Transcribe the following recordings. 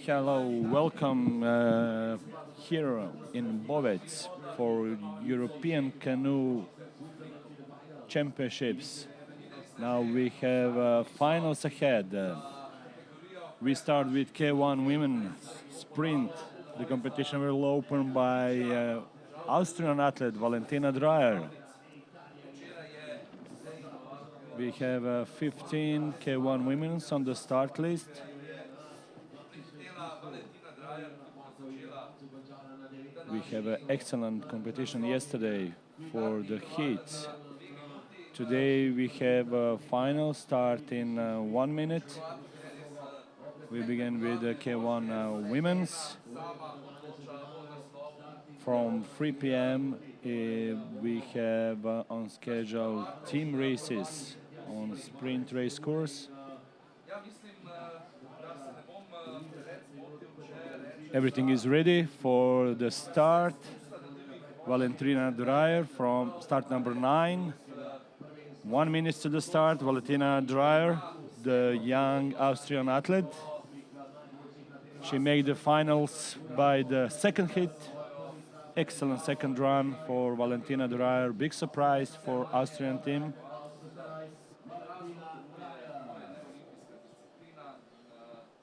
Hello, welcome here in Bovec for European Canoe Championships. Now we have finals ahead. We start with K1 women sprint. The competition will open by Austrian athlete Valentina Dreyer. We have 15 K1 women on the start list. We have an excellent competition yesterday for the heats. Today we have a final start in 1 minute. We begin with the K1 women's. From 3 p.m. We have on schedule team races on sprint race course. Everything is ready for the start. Valentina Dreyer from start number 9. 1 minute to the start. Valentina Dreyer, the young Austrian athlete. She made the finals by the second hit. Excellent second run for Valentina Dreyer. Big surprise for Austrian team.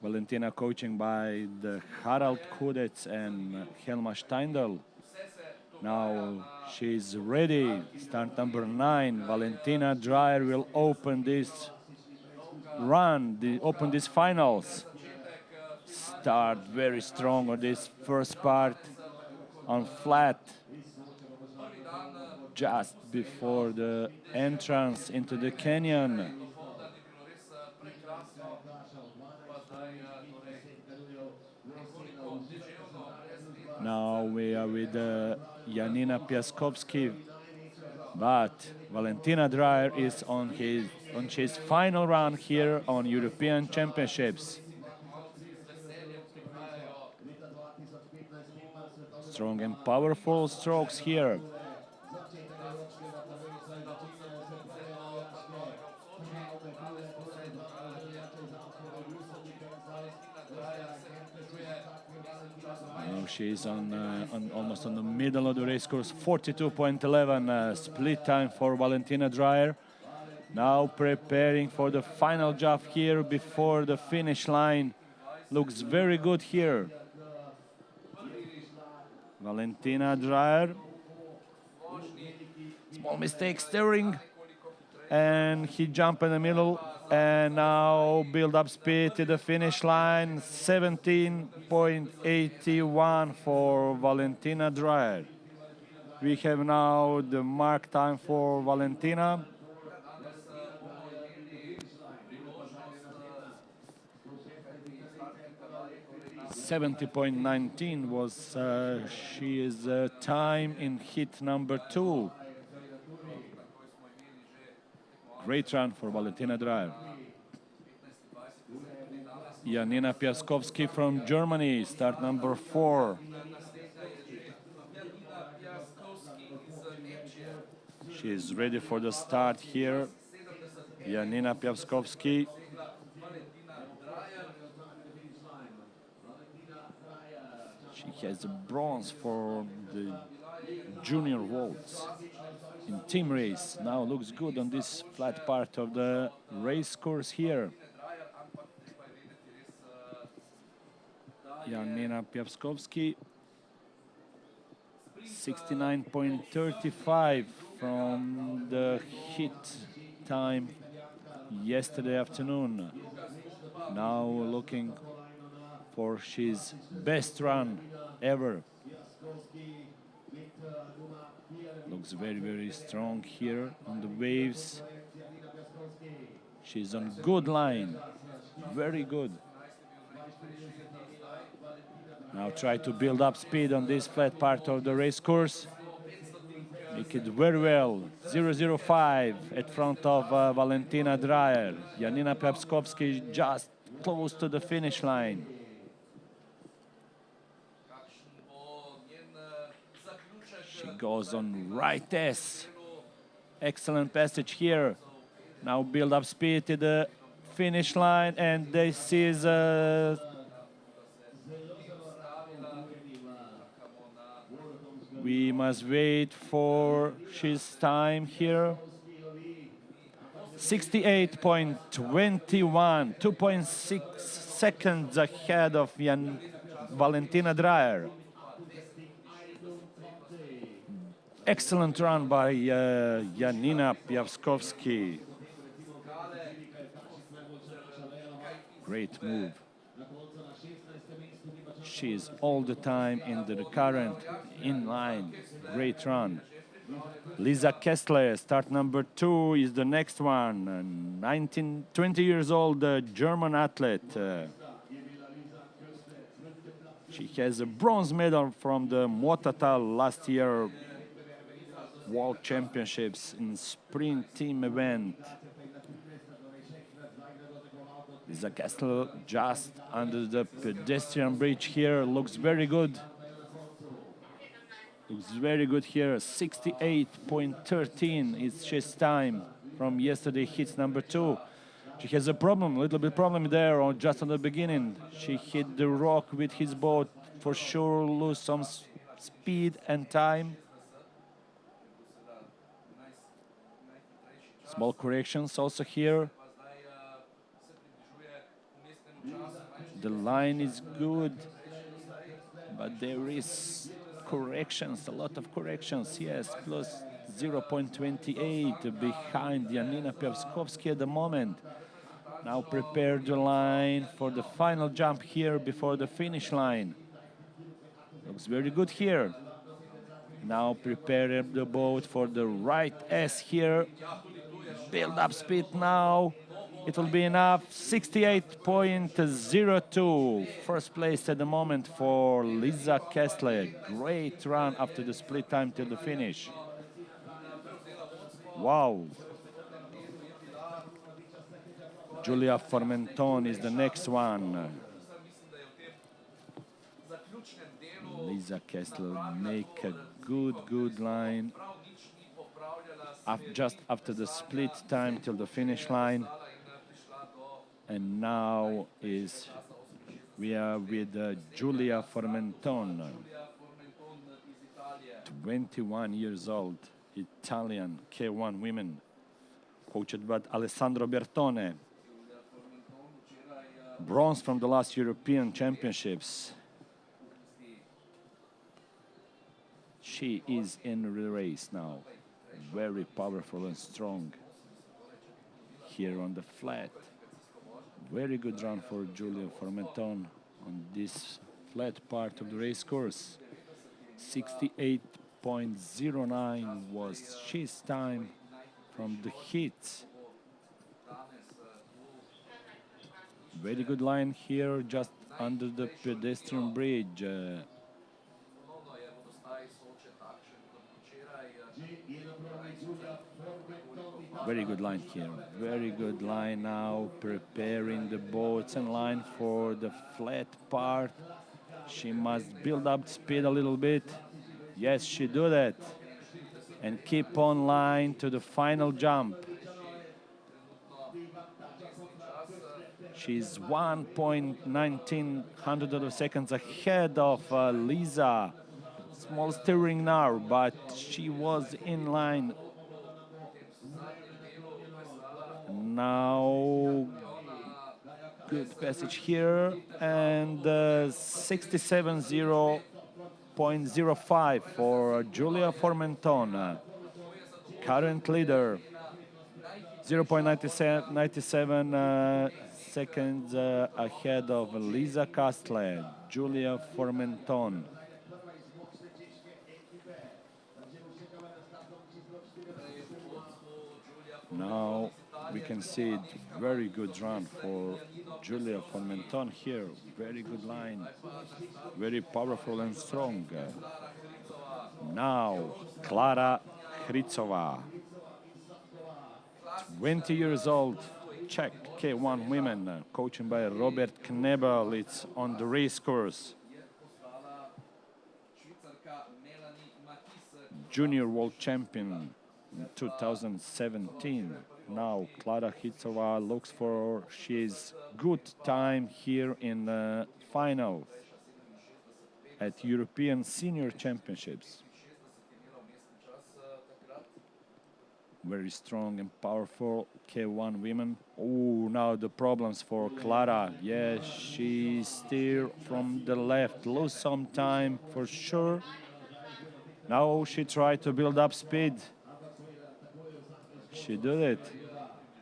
Valentina coaching by the Harald Kudets and Helma Steindl. Now she's ready. Start number 9. Valentina Dreyer will open this run, open these finals. Start very strong on this first part on flat. Just before the entrance into the canyon. Now we are with Janina Piaskovsky, but Valentina Dreyer is on his final run here on European Championships. Strong and powerful strokes here. She's almost on the middle of the race course. 42.11 split time for Valentina Dreyer. Now preparing for the final jump here before the finish line. Looks very good here. Valentina Dreyer. Small mistake steering. And he jumped in the middle. And now build up speed to the finish line. 17.81 for Valentina Dreyer. We have now the mark time for Valentina. .19 was she is time in hit number 2. Great run for Valentina Dreyer. Janina Piaskovsky from Germany, start number 4. She is ready for the start here. Janina Piaskovsky. She has a bronze for the junior vaults in team race. Now looks good on this flat part of the race course here. Janina Piaskovsky, 69.35 from the hit time yesterday afternoon. Now looking for his best run ever. Looks very, very strong here on the waves. She's on good line, very good. Now try to build up speed on this flat part of the race course. Make it very well. 0.05 at front of Valentina Dreyer. Janina Piaskovsky just close to the finish line. She goes on right S. Excellent passage here. Now build up speed to the finish line, and this is we must wait for his time here. 68.21, 2.6 seconds ahead of Valentina Dreyer. Excellent run by Janina Piavskovsky. Great move. She's all the time in the current, in line. Great run. Lisa Kessler, start number 2, is the next one. 20 years old German athlete. She has a bronze medal from the Motata last year World Championships in sprint team event. Lisa Kessler just under the pedestrian bridge here, looks very good. Looks very good here. 68.13 is his time from yesterday hits number 2. She has a problem, a little bit problem there, or just on the beginning. She hit the rock with his boat, for sure lose some speed and time. Small corrections also here. The line is good, but there is corrections, a lot of corrections, yes, plus 0.28 behind Janina Piavskovsky at the moment. Now prepare the line for the final jump here before the finish line. Looks very good here. Now prepare the boat for the right S here. Build up speed now. It will be enough. 68.02. First place at the moment for Lisa Kessler. Great run after the split time till the finish. Wow. Giulia Formenton is the next one. Lisa Kessler make a good line. Just after the split time till the finish line. And now we are with Giulia Formenton, 21 years old, Italian K1 women, coached by Alessandro Bertone. Bronze from the last European Championships. She is in the race now, very powerful and strong. Here on the flat. Very good run for Giulia Formenton on this flat part of the race course. 68.09 was his time from the heat. Very good line here, just under the pedestrian bridge. Very good line here, very good line now, preparing the boats and line for the flat part. She must build up speed a little bit. Yes, she do that. And keep on line to the final jump. She's 1.19 seconds ahead of Lisa. Small steering now, but she was in line. Now, good passage here, and 67.05 for Giulia Formenton, current leader. 0.97 seconds ahead of Lisa Kessler, Giulia Formenton. Now we can see it, very good run for Giulia Formenton here. Very good line, very powerful and strong. Now Klara Hricova, 20 years old, Czech K1 women, coached by Robert Knebel. It's on the race course. Junior world champion in 2017. Now Klara Hitsova looks for she's good time here in the final at European Senior Championships. Very strong and powerful K1 women. Oh, now the problems for Klara. Yes, she's still from the left. Lose some time for sure. Now she tried to build up speed. She did it.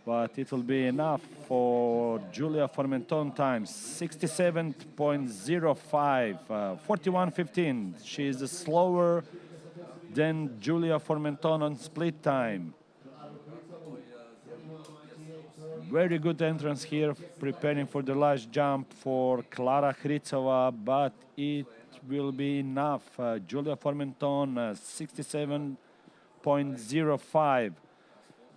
But it will be enough for Giulia Formenton times 67.05, 41.15. She is slower than Giulia Formenton on split time. Very good entrance here, preparing for the last jump for Klara Hritsova, but it will be enough. Giulia Formenton, 67.05.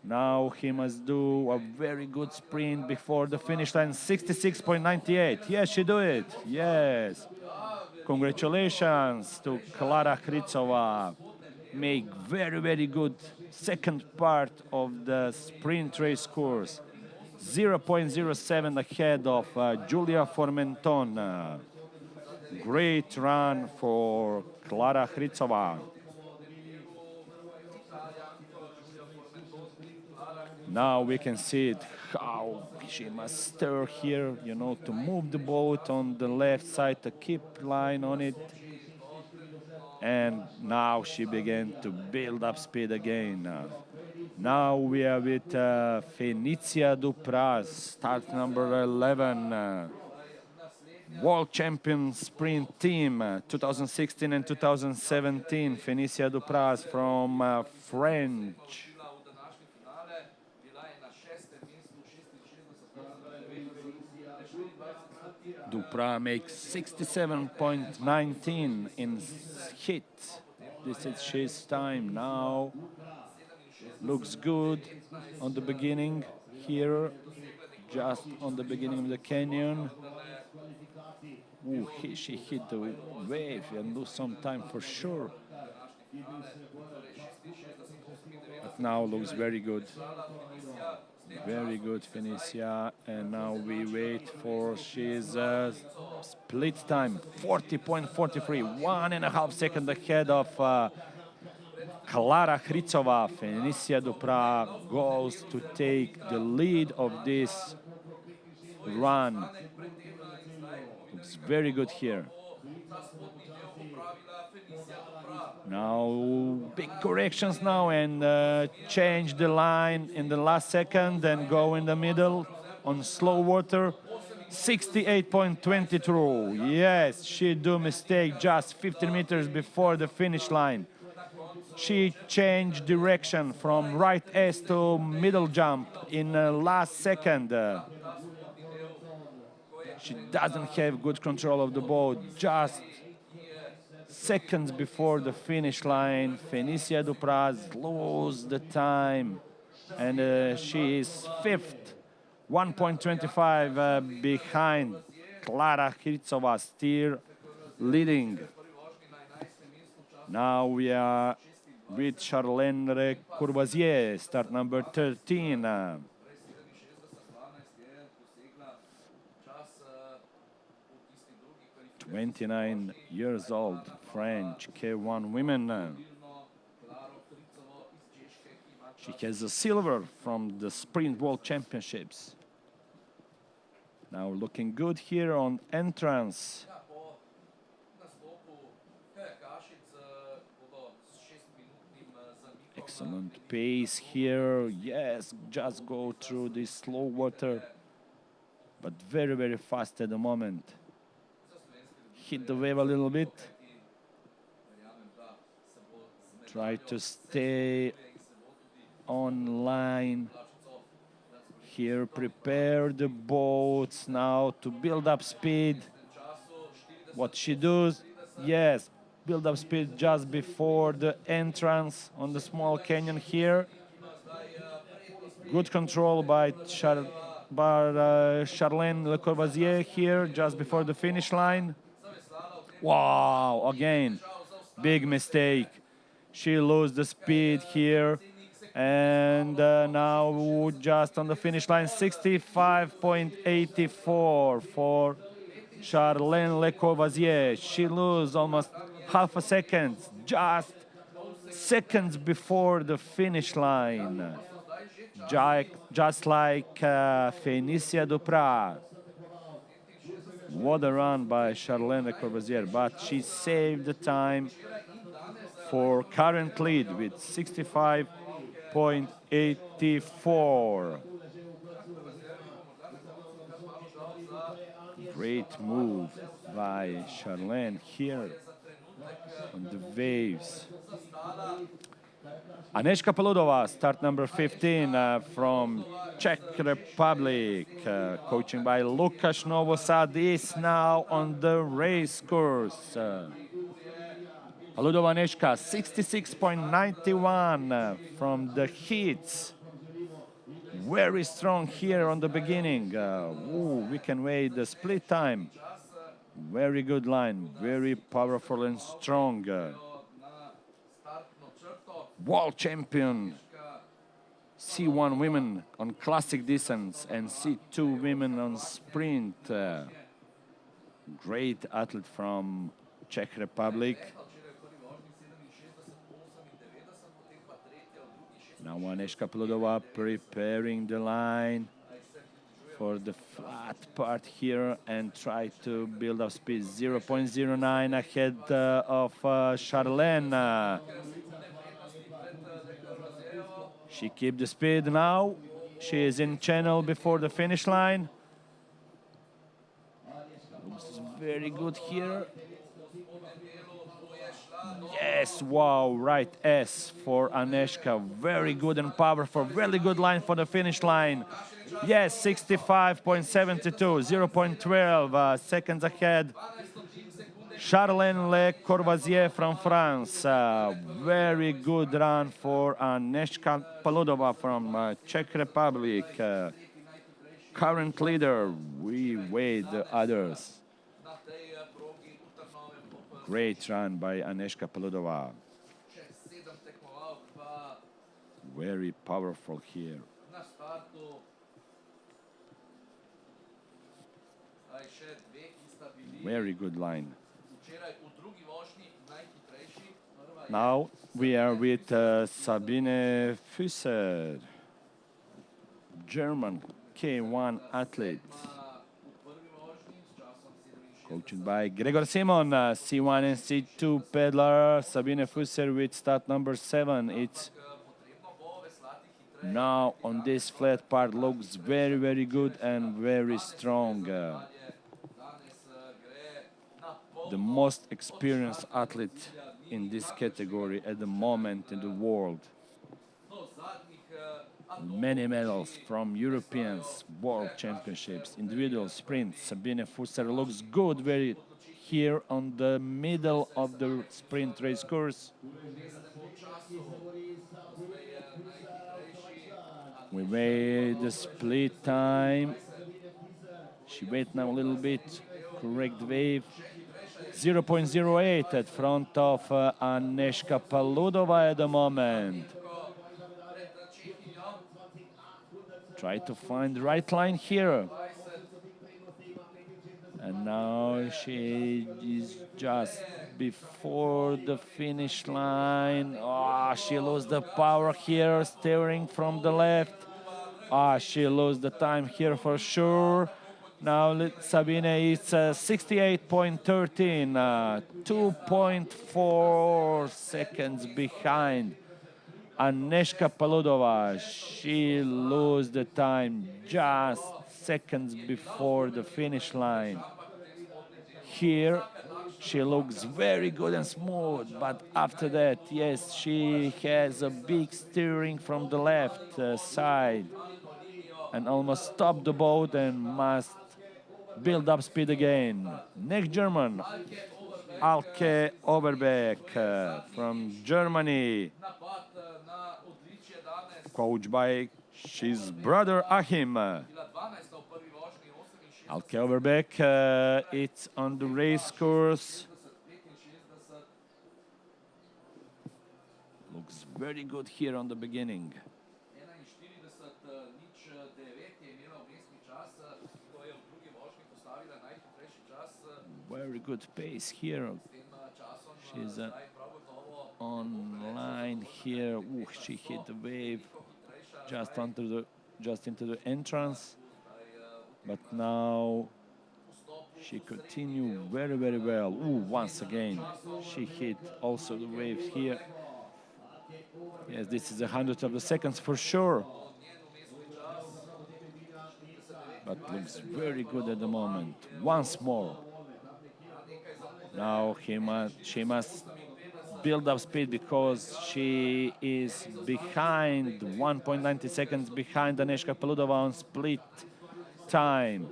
Now he must do a very good sprint before the finish line, 66.98. Yes, she do it. Yes. Congratulations to Klara Hritsova. Make very, very good second part of the sprint race course. 0.07 ahead of Giulia Formenton. Great run for Klara Hritsova. Now we can see it, how she must stir here, you know, to move the boat on the left side, to keep line on it. And now she began to build up speed again. Now we are with Fenicia Dupras, start number 11. World champion sprint team, 2016 and 2017. Fenicia Dupras from French. Dupras makes 67.19 in hit. This is his time now. Looks good on the beginning here, just on the beginning of the canyon. Ooh, she hit the wave and lose some time for sure. But now looks very good. Very good, Fenicia. And now we wait for she's split time, 40.43, 1.5 seconds ahead of Klara Hritsova. Fenicia Dupras goes to take the lead of this run. Looks very good here. Now big corrections now and change the line in the last second and go in the middle on slow water. 68.22. Yes, she do mistake just 15 meters before the finish line. She changed direction from right S to middle jump in the last second. She doesn't have good control of the boat. Just seconds before the finish line, Fenicia Dupras lose the time, and she is fifth, 1.25 behind Klara Hritsova, still leading. Now we are with Charlene Courvoisier, start number 13. 29 years old, French K1 women. She has a silver from the Sprint World Championships. Now looking good here on entrance. Excellent pace here. Yes, just go through this slow water, but very, very fast at the moment. Hit the wave a little bit. Try to stay on line. Here, prepare the boats now to build up speed. What she does, yes, build up speed just before the entrance on the small canyon here. Good control by Charlene Le Courvoisier here just before the finish line. Wow, again, big mistake. She lost the speed here And now just on the finish line, 65.84 for Charlene Le Courvoisier. She loses almost half a second, just seconds before the finish line. Just like Félicia Duprat. What a run by Charlene Le Courvoisier, but she saved the time for current lead with 65.84. Great move by Charlene here on the waves. Anežka Peludová, start number 15 from Czech Republic, coaching by Lukáš Novosad, is now on the race course. Peludová Anežka, 66.91 from the heats. Very strong here on the beginning. We can wait the split time. Very good line, very powerful and strong. World champion, C1 women on classic distance and C2 women on sprint. Great athlete from Czech Republic. Now Anežka Peludová preparing the line for the flat part here and try to build up speed. 0.09 ahead of Charlene. She keeps the speed now. She is in channel before the finish line. Looks very good here. Yes, wow, right S for Anežka. Very good and powerful. Really good line for the finish line. Yes, 65.72, 0.12 seconds ahead. Charlene Le Courvoisier from France. Very good run for Anežka Peludová from Czech Republic. Current leader, we wait the others. Great run by Anežka Peludová. Very powerful here. Very good line. Now we are with Sabine Füsser, German K1 athlete. Coached by Gregor Simon, C1 and C2 peddler. Sabine Füsser with start number 7. It's now on this flat part looks very, very good and very strong. The most experienced athlete in this category at the moment in the world. Many medals from Europeans, World Championships, individual sprints. Sabine Füsser looks good very here on the middle of the sprint race course. We wait the split time. She wait now a little bit, correct wave. 0.08 at front of Anežka Peludová at the moment. Try to find the right line here. And now she is just before the finish line. She lost the power here, steering from the left. She lost the time here for sure. Now Sabine is 68.13, 2.4 seconds behind Anežka Peludová. She lost the time just seconds before the finish line. Here she looks very good and smooth, but after that, yes, she has a big steering from the left side and almost stopped the boat and must build up speed again. Next German, Alke Overbeck from Germany, coached by his brother Achim. Alke Overbeck, it's on the race course. Looks very good here on the beginning. Very good pace here. She's online here. Ooh, she hit the wave just into the entrance. But now she continued very, very well. Ooh, once again, she hit also the waves here. Yes, this is 100th of a second for sure. But looks very good at the moment. Once more. Now she must build up speed because she is behind, 1.90 seconds behind Agnieszka Peludova on split time.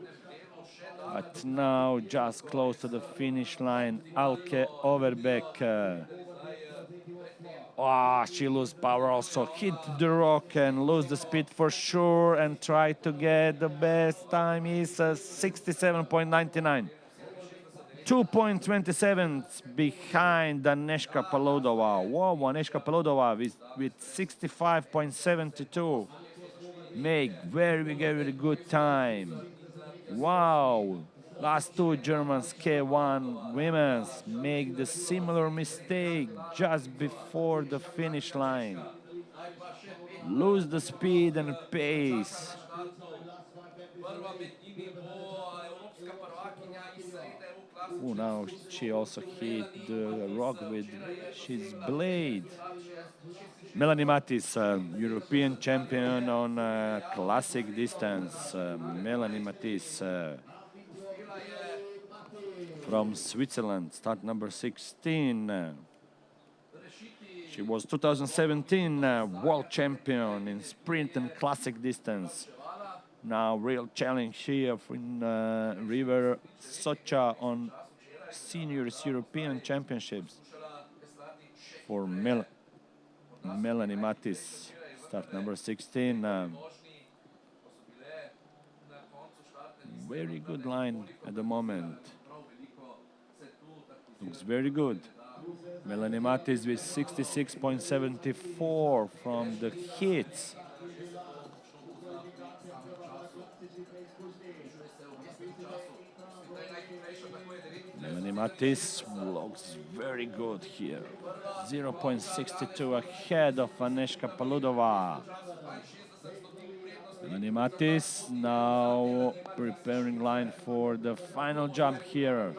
But now just close to the finish line, Alke Overbeck. She lose power also, hit the rock and lose the speed for sure and try to get the best time is 67.99. 2.27 behind Agnieszka Peludova. Wow, Agnieszka Peludova with 65.72 make very, very good time. Wow, last two Germans K1 women's make the similar mistake just before the finish line. Lose the speed and pace. Oh, now she also hit the rock with his blade. Melanie Mattis, European champion on classic distance. Melanie Mattis from Switzerland, start number 16. She was 2017 world champion in sprint and classic distance. Now real challenge here in River Soča on Seniors European Championships for Melanie Mattis, start number 16. Very good line at the moment. Looks very good. Melanie Mattis with 66.74 from the hits. Melanie Mattis looks very good here. 0.62 ahead of Agnieszka Peludova. Melanie Mattis now preparing line for the final jump here.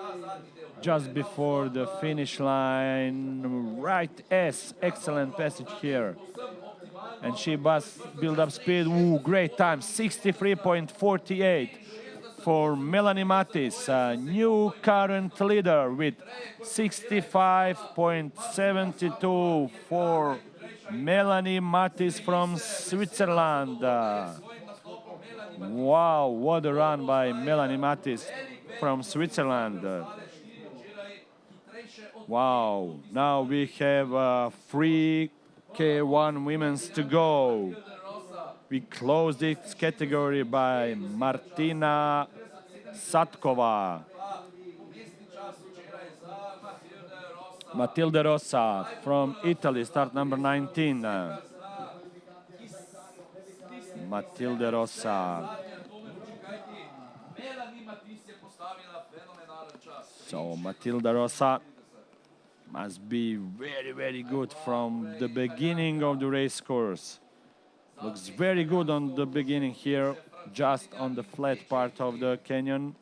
Just before the finish line, right S, excellent passage here. And she must build up speed. Ooh, great time, 63.48 for Melanie Mattis, new current leader with 65.72 for Melanie Mattis from Switzerland. Wow, what a run by Melanie Mattis from Switzerland. Wow, now we have 3 K1 women's to go. We close this category by Martina Satkova. Matilde Rossa from Italy, start number 19. Matilde Rossa. So Matilde Rossa must be very, very good from the beginning of the race course. Looks very good on the beginning here, just on the flat part of the canyon.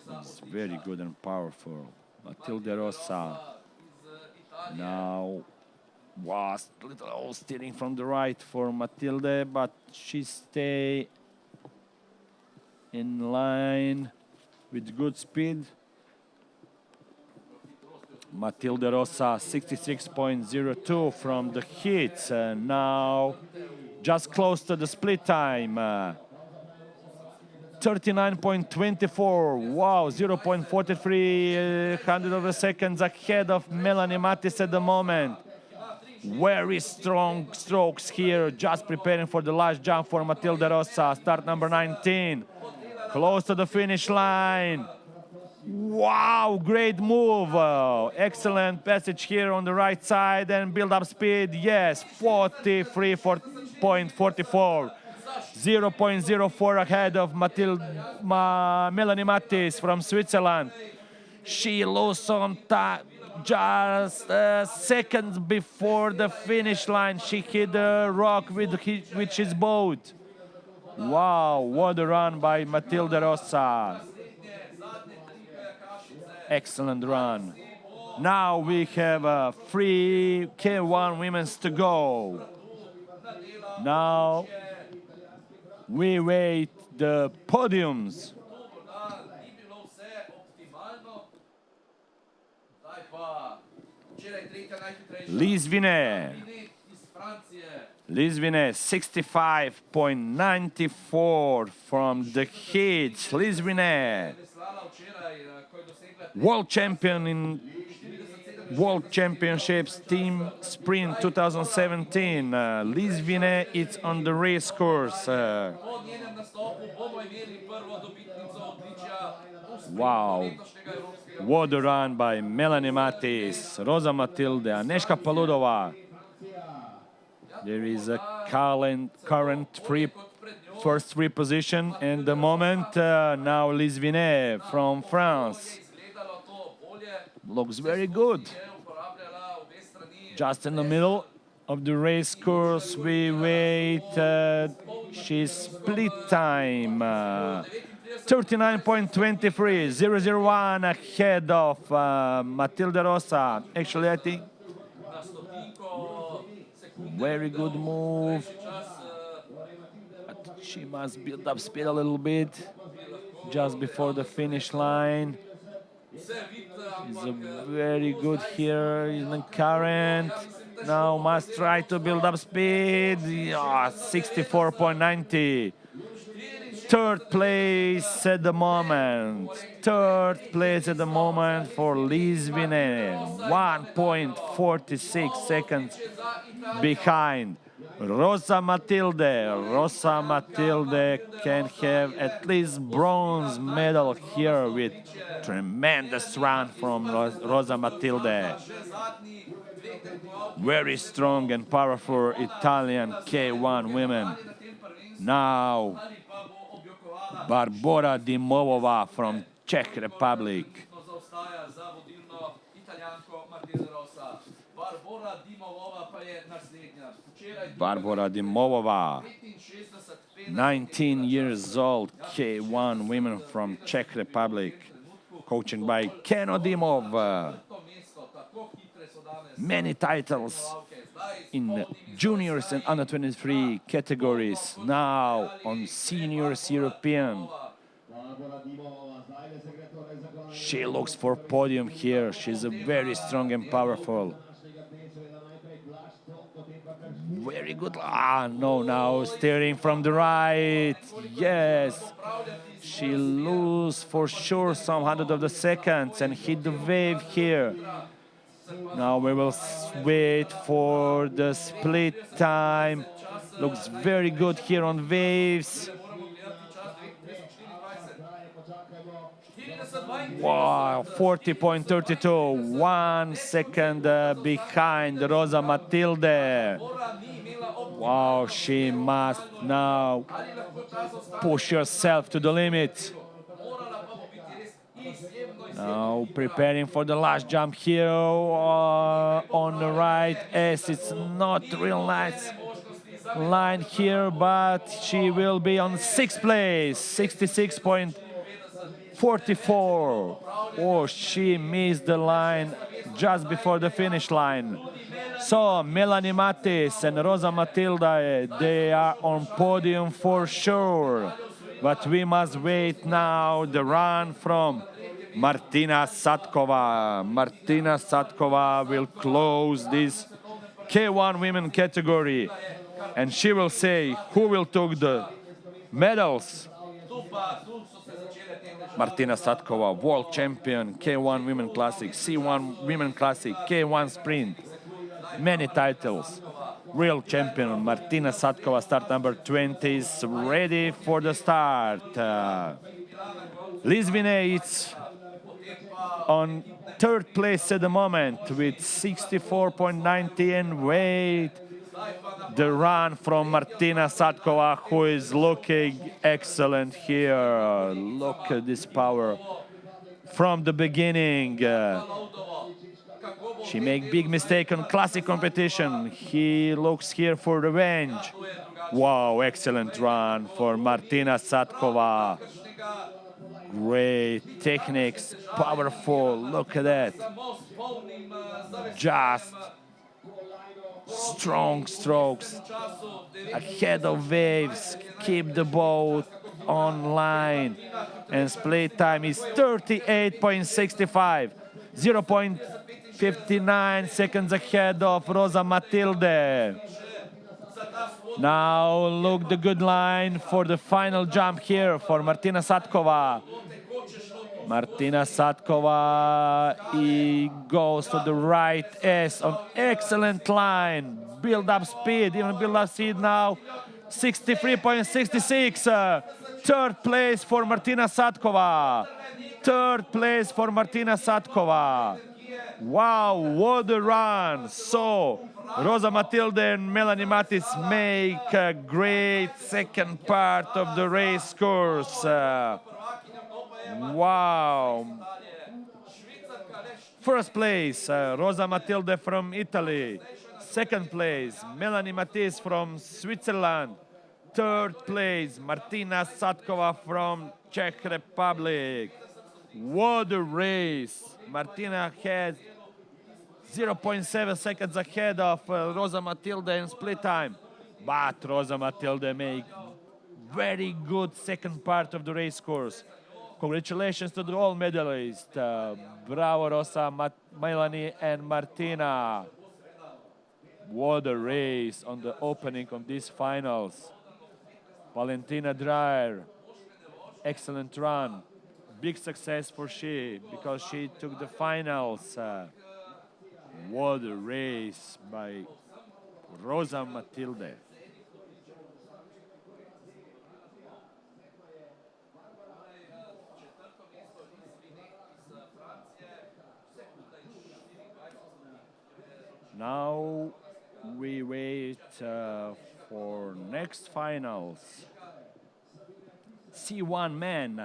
Looks very good and powerful. Matilde Rossa now was a little steering from the right for Matilde, but she stay in line with good speed. Matilde Rossa, 66.02 from the hits. Now just close to the split time. 39.24. Wow, 0.43 hundred of a seconds ahead of Melanie Mattis at the moment. Very strong strokes here. Just preparing for the last jump for Matilde Rossa, start number 19. Close to the finish line. Wow, great move. Excellent passage here on the right side and build up speed. Yes, 43.44. 0.04 ahead of Melanie Mattis from Switzerland. She lost on time just seconds before the finish line. She hit the rock with his boat. Wow, what a run by Matilde Rossa. Excellent run. Now we have 3 K1 women's to go. Now we wait the podiums. Lisvine 65.94 from the heats. Lisvine, world champion in World Championships Team Sprint 2017. Lisvine is on the race course. Wow. What a run by Melanie Mattis, Rosa Matilde, Aneška Paludova. There is a current first three position, and the moment now Lisvine from France looks very good. Just in the middle of the race course, we wait. She's split time. 39.23, 001 ahead of Matilde Rossa. Actually, I think very good move. But she must build up speed a little bit just before the finish line. She's very good here in the current. Now must try to build up speed. 64.90. Third place at the moment. Third place at the moment for Lisvine. 1.46 seconds behind Rosa Matilde. Rosa Matilde can have at least bronze medal here with tremendous run from Rosa Matilde. Very strong and powerful Italian K1 women. Now Barbora Dimovova from Czech Republic. Barbora Dimovova, 19 years old, K1 women from Czech Republic, coaching by Keno Dimov. Many titles in juniors and under 23 categories, now on seniors European. She looks for podium here. She's a very strong and powerful. Very good. No, now steering from the right. Yes. She lose for sure some hundred of the seconds and hit the wave here. Now we will wait for the split time. Looks very good here on waves. Wow, 40.32, 1 second behind Rosa Matilde. Wow, she must now push herself to the limit. Now preparing for the last jump here on the right as it's not real nice line here, but she will be on 6th place, 66.44. Oh, she missed the line just before the finish line. So Melanie Mattis and Rosa Matilde, they are on podium for sure. But we must wait now the run from Martina Satkova. Martina Satkova will close this K1 women category, and she will say who will take the medals. Martina Satkova, world champion, K1 women classic, C1 women classic, K1 sprint, many titles. Real champion Martina Satkova, start number 20, is ready for the start. Lisvine, it's on third place at the moment with 64.90 and weight. The run from Martina Satkova, who is looking excellent here. Look at this power from the beginning. She made big mistake on classic competition. He looks here for revenge. Wow, excellent run for Martina Satkova. Great techniques, powerful. Look at that. Just strong strokes ahead of waves. Keep the boat on line. And split time is 38.65. 0.59 seconds ahead of Rosa Matilde. Now look the good line for the final jump here for Martina Satkova. Martina Satkova, he goes to the right S on excellent line. Build up speed, even build up speed now. 63.66. Third place for Martina Satkova. Third place for Martina Satkova. Wow, what a run. So, Rosa Matilde and Melanie Matis make a great second part of the race course. Wow. First place, Rosa Matilde from Italy. Second place, Melanie Matis from Switzerland. Third place, Martina Satkova from Czech Republic. What a race. Martina had 0.7 seconds ahead of Rosa Matilde in split time. But Rosa Matilde made very good second part of the race course. Congratulations to the all medalists. Bravo, Rosa, Melanie, and Martina. What a race on the opening of these finals. Valentina Dreyer, excellent run. Big success for she, because she took the finals. What a race by Rosa Matilde. Now we wait for next finals. C1 men.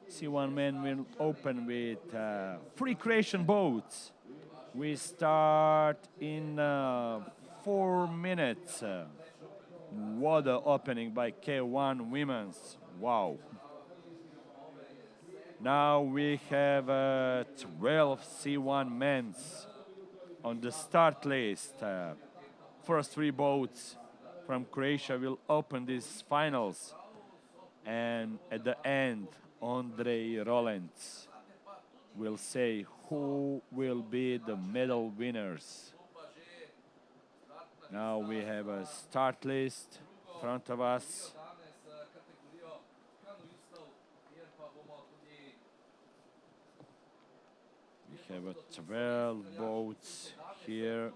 C1 men will open with free creation boats. We start in 4 minutes. What an opening by K1 women's. Wow. Now we have 12 C1 men's on the start list. First 3 boats from Croatia will open these finals. And at the end, Andrei Rollens will say who will be the medal winners. Now we have a start list in front of us. We have 12 boats here.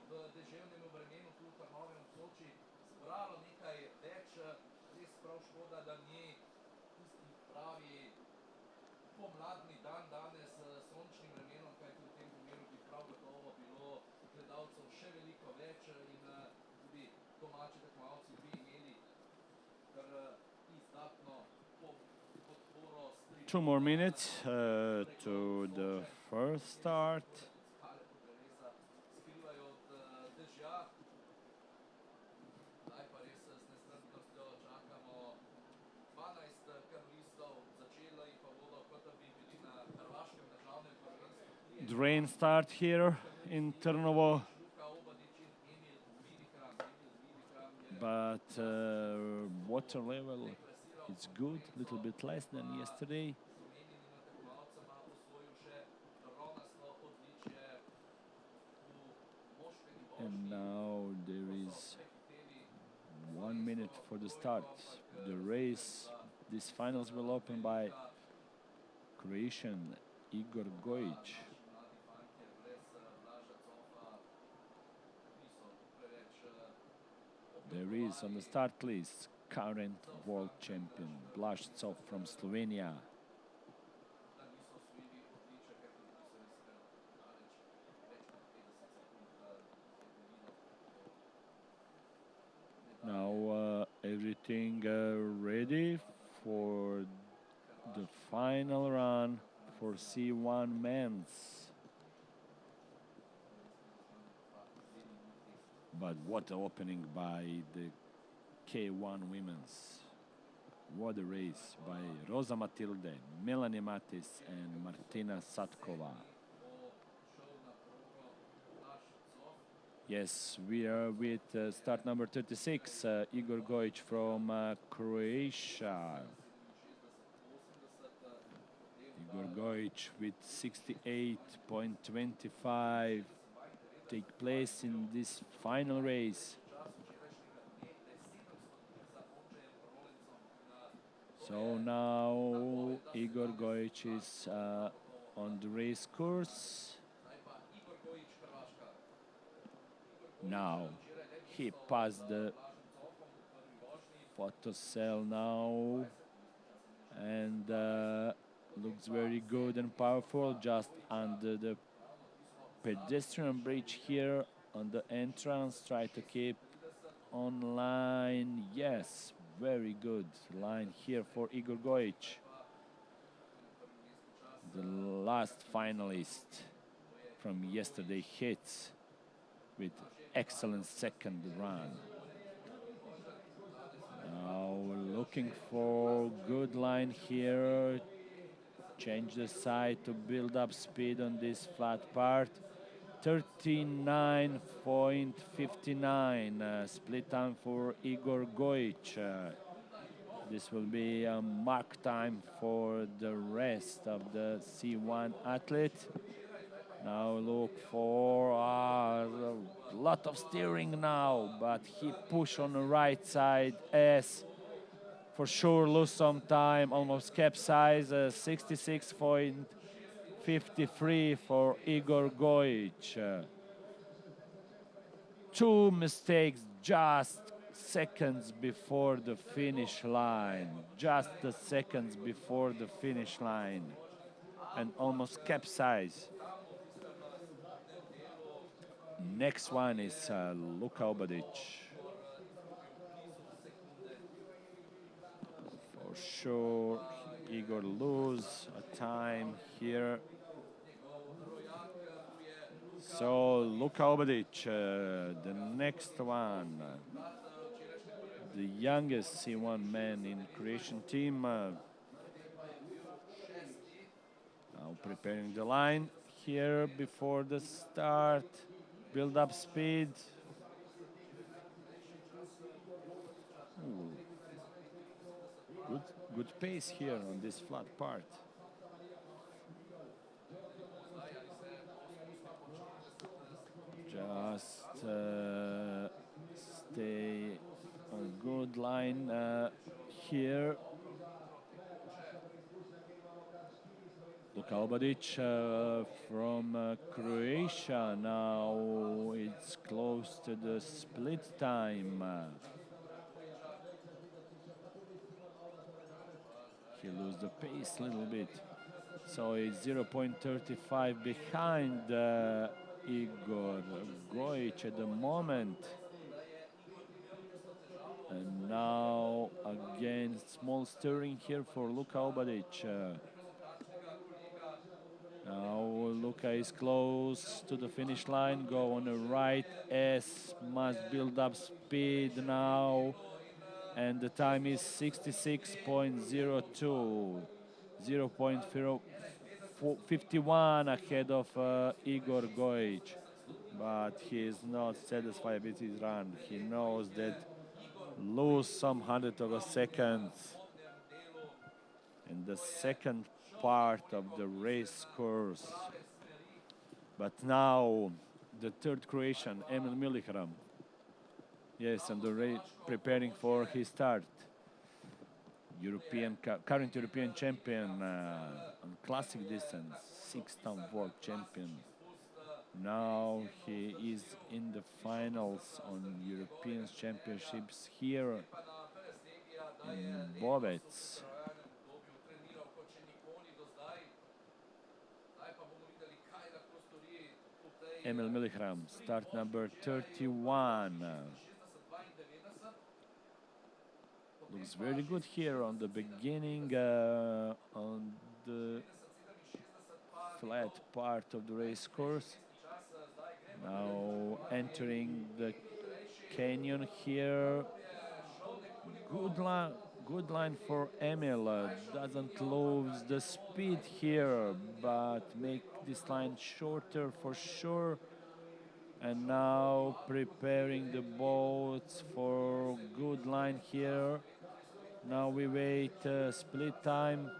Two more minutes to the first start. The rain start here in Trnovo, but water level is good, a little bit less than yesterday. And now there is 1 minute for the start. The race, these finals will open by Croatian Igor Gojic. There is on the start list current world champion Blaž from Slovenia. everything ready for the final run for C1 men's. But what an opening by the K1 women's. What a race by Rosa Matilde, Melanie Matis and Martina Satkova. Yes, we are with start number 36, Igor Gojic from Croatia. Igor Gojic with 68.25 take place in this final race. So now Igor Gojic is on the race course. Now he passed the photo cell now and looks very good and powerful just under the pedestrian bridge here on the entrance. Try to keep on line. Yes, very good line here for Igor Gojic, the last finalist from yesterday hits with excellent second run. Now looking for good line here. Change the side to build up speed on this flat part. 39.59 split time for Igor Gojic. This will be a mark time for the rest of the C1 athlete. Now look for a lot of steering now, but he pushed on the right side as for sure lose some time, almost capsize, 66.53 for Igor Gojic. Two mistakes just seconds before the finish line, just the seconds before the finish line, and almost capsize. Next one is Luka Obadic. For sure, Igor lose a time here. So Luka Obadic, the next one, the youngest C1 man in Croatian team. Now preparing the line here before the start. Build up speed. Ooh. Good pace here on this flat part. Just stay on good line here. Luka Obadic from Croatia. Now it's close to the split time. He loses the pace a little bit. So it's 0.35 behind Igor Gojic at the moment. And now again small steering here for Luka Obadic. Now Luka is close to the finish line, go on the right, S must build up speed now, and the time is 66.02, 0.51 ahead of Igor Gojic, but he is not satisfied with his run. He knows that lose some hundred of a second in the second part of the race course. But now the third Croatian, Emil Milihram, yes, on the race, preparing for his start. Current European champion on classic distance, six-time world champion. Now he is in the finals on European championships here in Bovec. Emil Milihram, start number 31. Looks very good here on the beginning, on the flat part of the race course. Now entering the canyon here. Good line for Emil. Doesn't lose the speed here, but make this line shorter for sure. And now preparing the boats for good line here. Now we wait split time.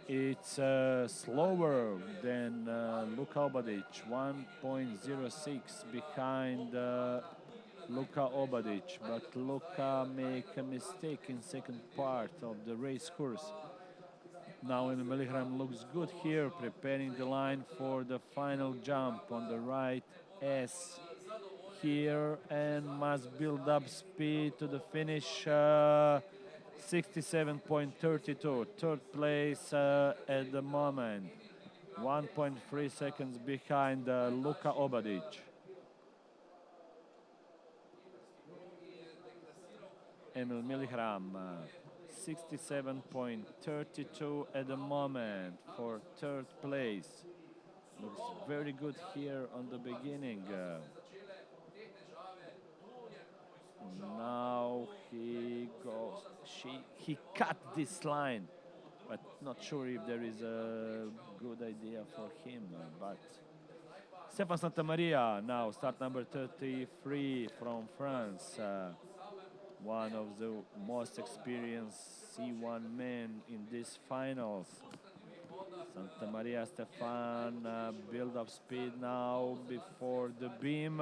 It's slower than Luka Obadic, 1.06 behind Luka Obadic, but Luka make a mistake in second part of the race course. Now Emil Milgram looks good here, preparing the line for the final jump on the right S here, and must build up speed to the finish. 67.32, third place at the moment, 1.3 seconds behind Luka Obadic. Emil Milgram, 67.32 at the moment for third place. Looks very good here on the beginning. Now he goes, he cut this line, but not sure if there is a good idea for him. But Stefan Santamaria now, start number 33 from France. One of the most experienced C1 men in these finals. Santamaria Stefan build up speed now before the beam.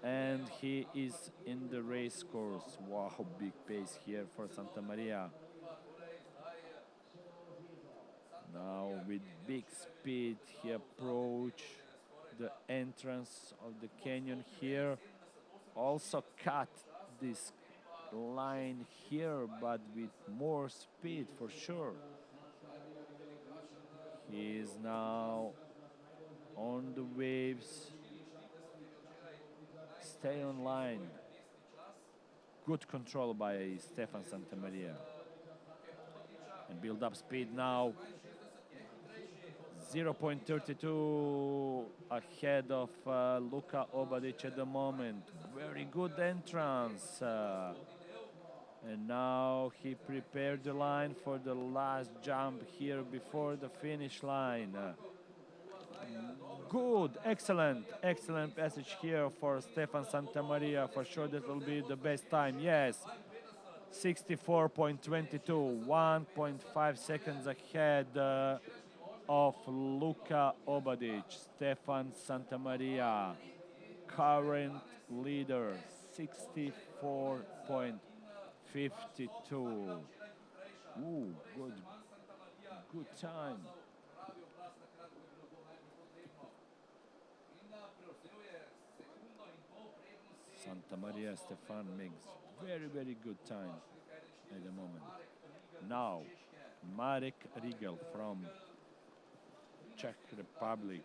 And he is in the race course. Wow, big pace here for Santamaria. Now with big speed he approach the entrance of the canyon here. Also cut this line here, but with more speed for sure. He is now on the waves. Stay on line. Good control by Stefan Santamaria. And build up speed now. 0.32 ahead of Luka Obadic at the moment. Very good entrance. And now he prepared the line for the last jump here before the finish line. Good, excellent passage here for Stefan Santamaria. For sure that will be the best time, yes. 64.22, 1.5 seconds ahead of Luka Obadic. Stefan Santamaria, current leader, 64.52. Ooh, good time. Santamaria Stefan makes very good time at the moment. Now, Marek Rigel from Czech Republic.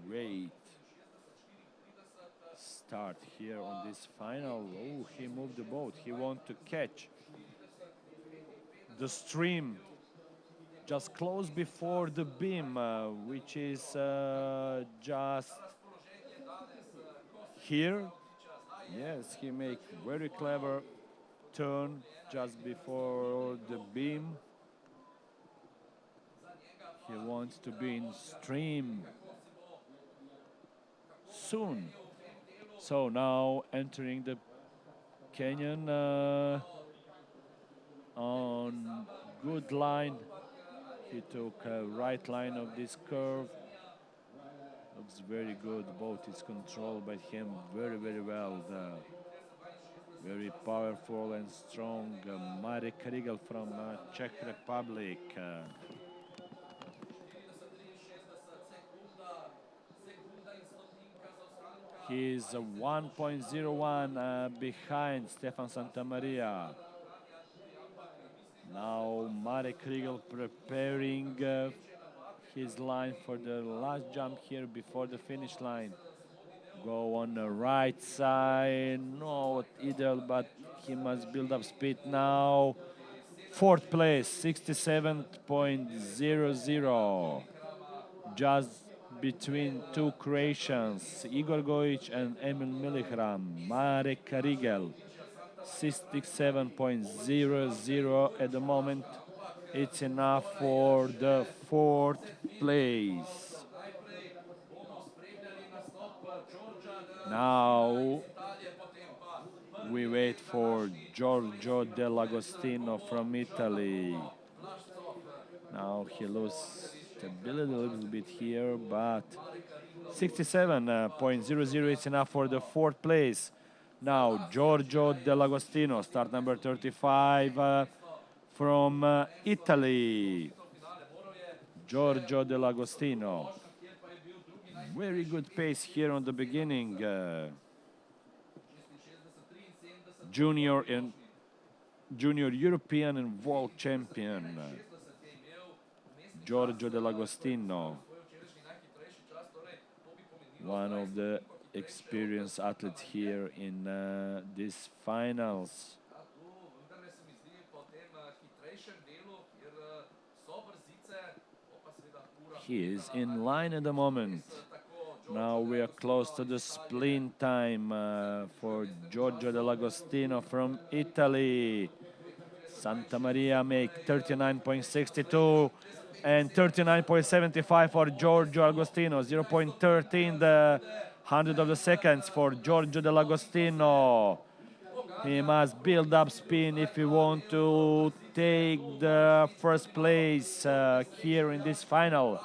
Wait. Start here on this final. Oh, he moved the boat. He wants to catch the stream just close before the beam, which is just here. Yes, he make very clever turn just before the beam. He wants to be in stream soon. So now entering the canyon on good line. He took a right line of this curve. Looks very good. Boat is controlled by him very well. Very powerful and strong Marek Rigel from Czech Republic. He's 1.01 behind Stefan Santamaria. Now Marek Rigel preparing his line for the last jump here before the finish line. Go on the right side, not ideal, but he must build up speed now. Fourth place, 67.00. Just between two Croatians, Igor Gojic and Emil Milihram. Marek Karigel, 67.00 at the moment. It's enough for the fourth place. Now we wait for Giorgio Dell'Agostino from Italy. Now he loses stability a little bit here, but 67.00 is enough for the fourth place. Now Giorgio Dell'Agostino, start number 35 from Italy. Giorgio Dell'Agostino. Very good pace here on the beginning. Junior European and world champion. Giorgio Dell'Agostino. One of the experienced athletes here in these finals. He is in line at the moment. Now we are close to the sprint time for Giorgio Dell'Agostino from Italy. Santa Maria make 39.62 and 39.75 for Giorgio Agostino. 0.13 the hundredth of the seconds for Giorgio Dell'Agostino. He must build up speed if he want to take the first place here in this final.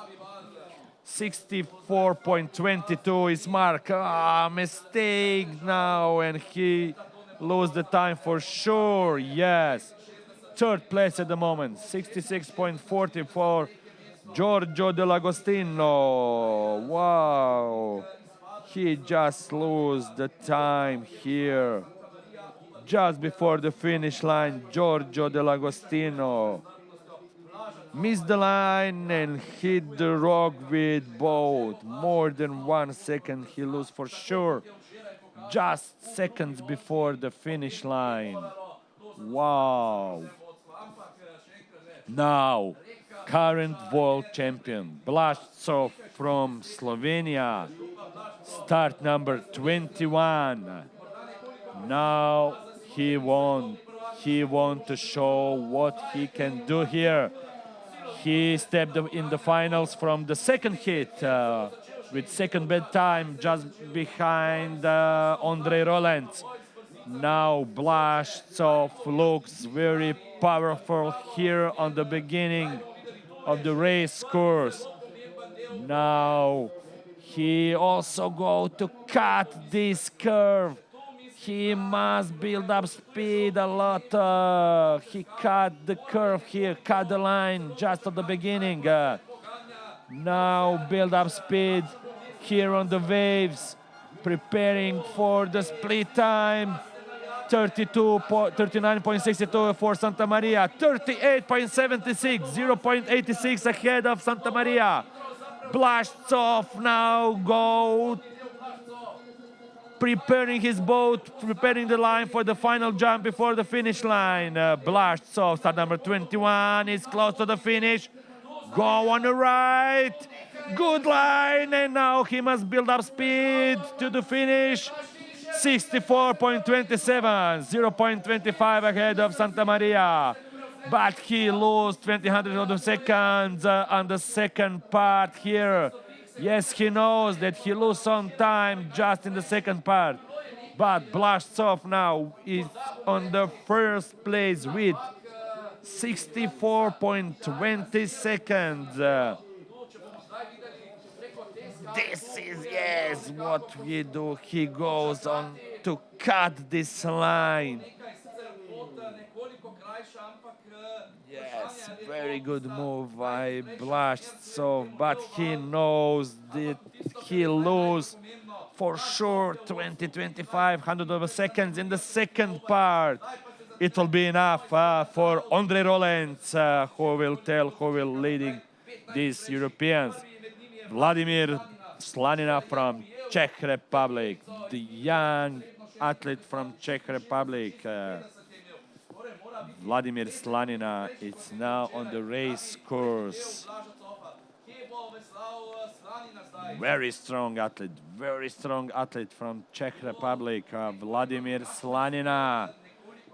64.22 is mark. Mistake now, and he lose the time for sure. Yes, third place at the moment. 66.40 for Giorgio Dell'Agostino. Wow, he just lose the time here. Just before the finish line, Giorgio Dell'Agostino missed the line and hit the rock with both. More than 1 second he lose for sure. Just seconds before the finish line. Wow. Now, current world champion, Blascov from Slovenia. Start number 21. Now he want to show what he can do here. He stepped in the finals from the second hit with second bed time just behind Andrei Roland. Now Blascov looks very powerful here on the beginning of the race course. Now he also go to cut this curve. He must build up speed a lot. He cut the curve here, cut the line just at the beginning. Now build up speed here on the waves, preparing for the split time. 39.62 for Santa Maria, 38.76, 0.86 ahead of Santa Maria. Blascov now go preparing his boat, preparing the line for the final jump before the finish line. Blascov, start number 21, is close to the finish. Go on the right. Good line, and now he must build up speed to the finish. 64.27, 0.25 ahead of Santa Maria. But he lost 20 hundredths of the seconds on the second part here. Yes, he knows that he lose some time just in the second part. But Blascov now is on the first place with 64.20 seconds. This is, yes, what we do. He goes on to cut this line. Yes, very good move by Blascov, but he knows that he lose for sure 20-25 hundredths of a second in the second part. It will be enough for Andrei Roland, who will leading these Europeans. Vladimir Slanina from Czech Republic, the young athlete from Czech Republic, Vladimir Slanina, is now on the race course. Very strong athlete from Czech Republic, Vladimir Slanina.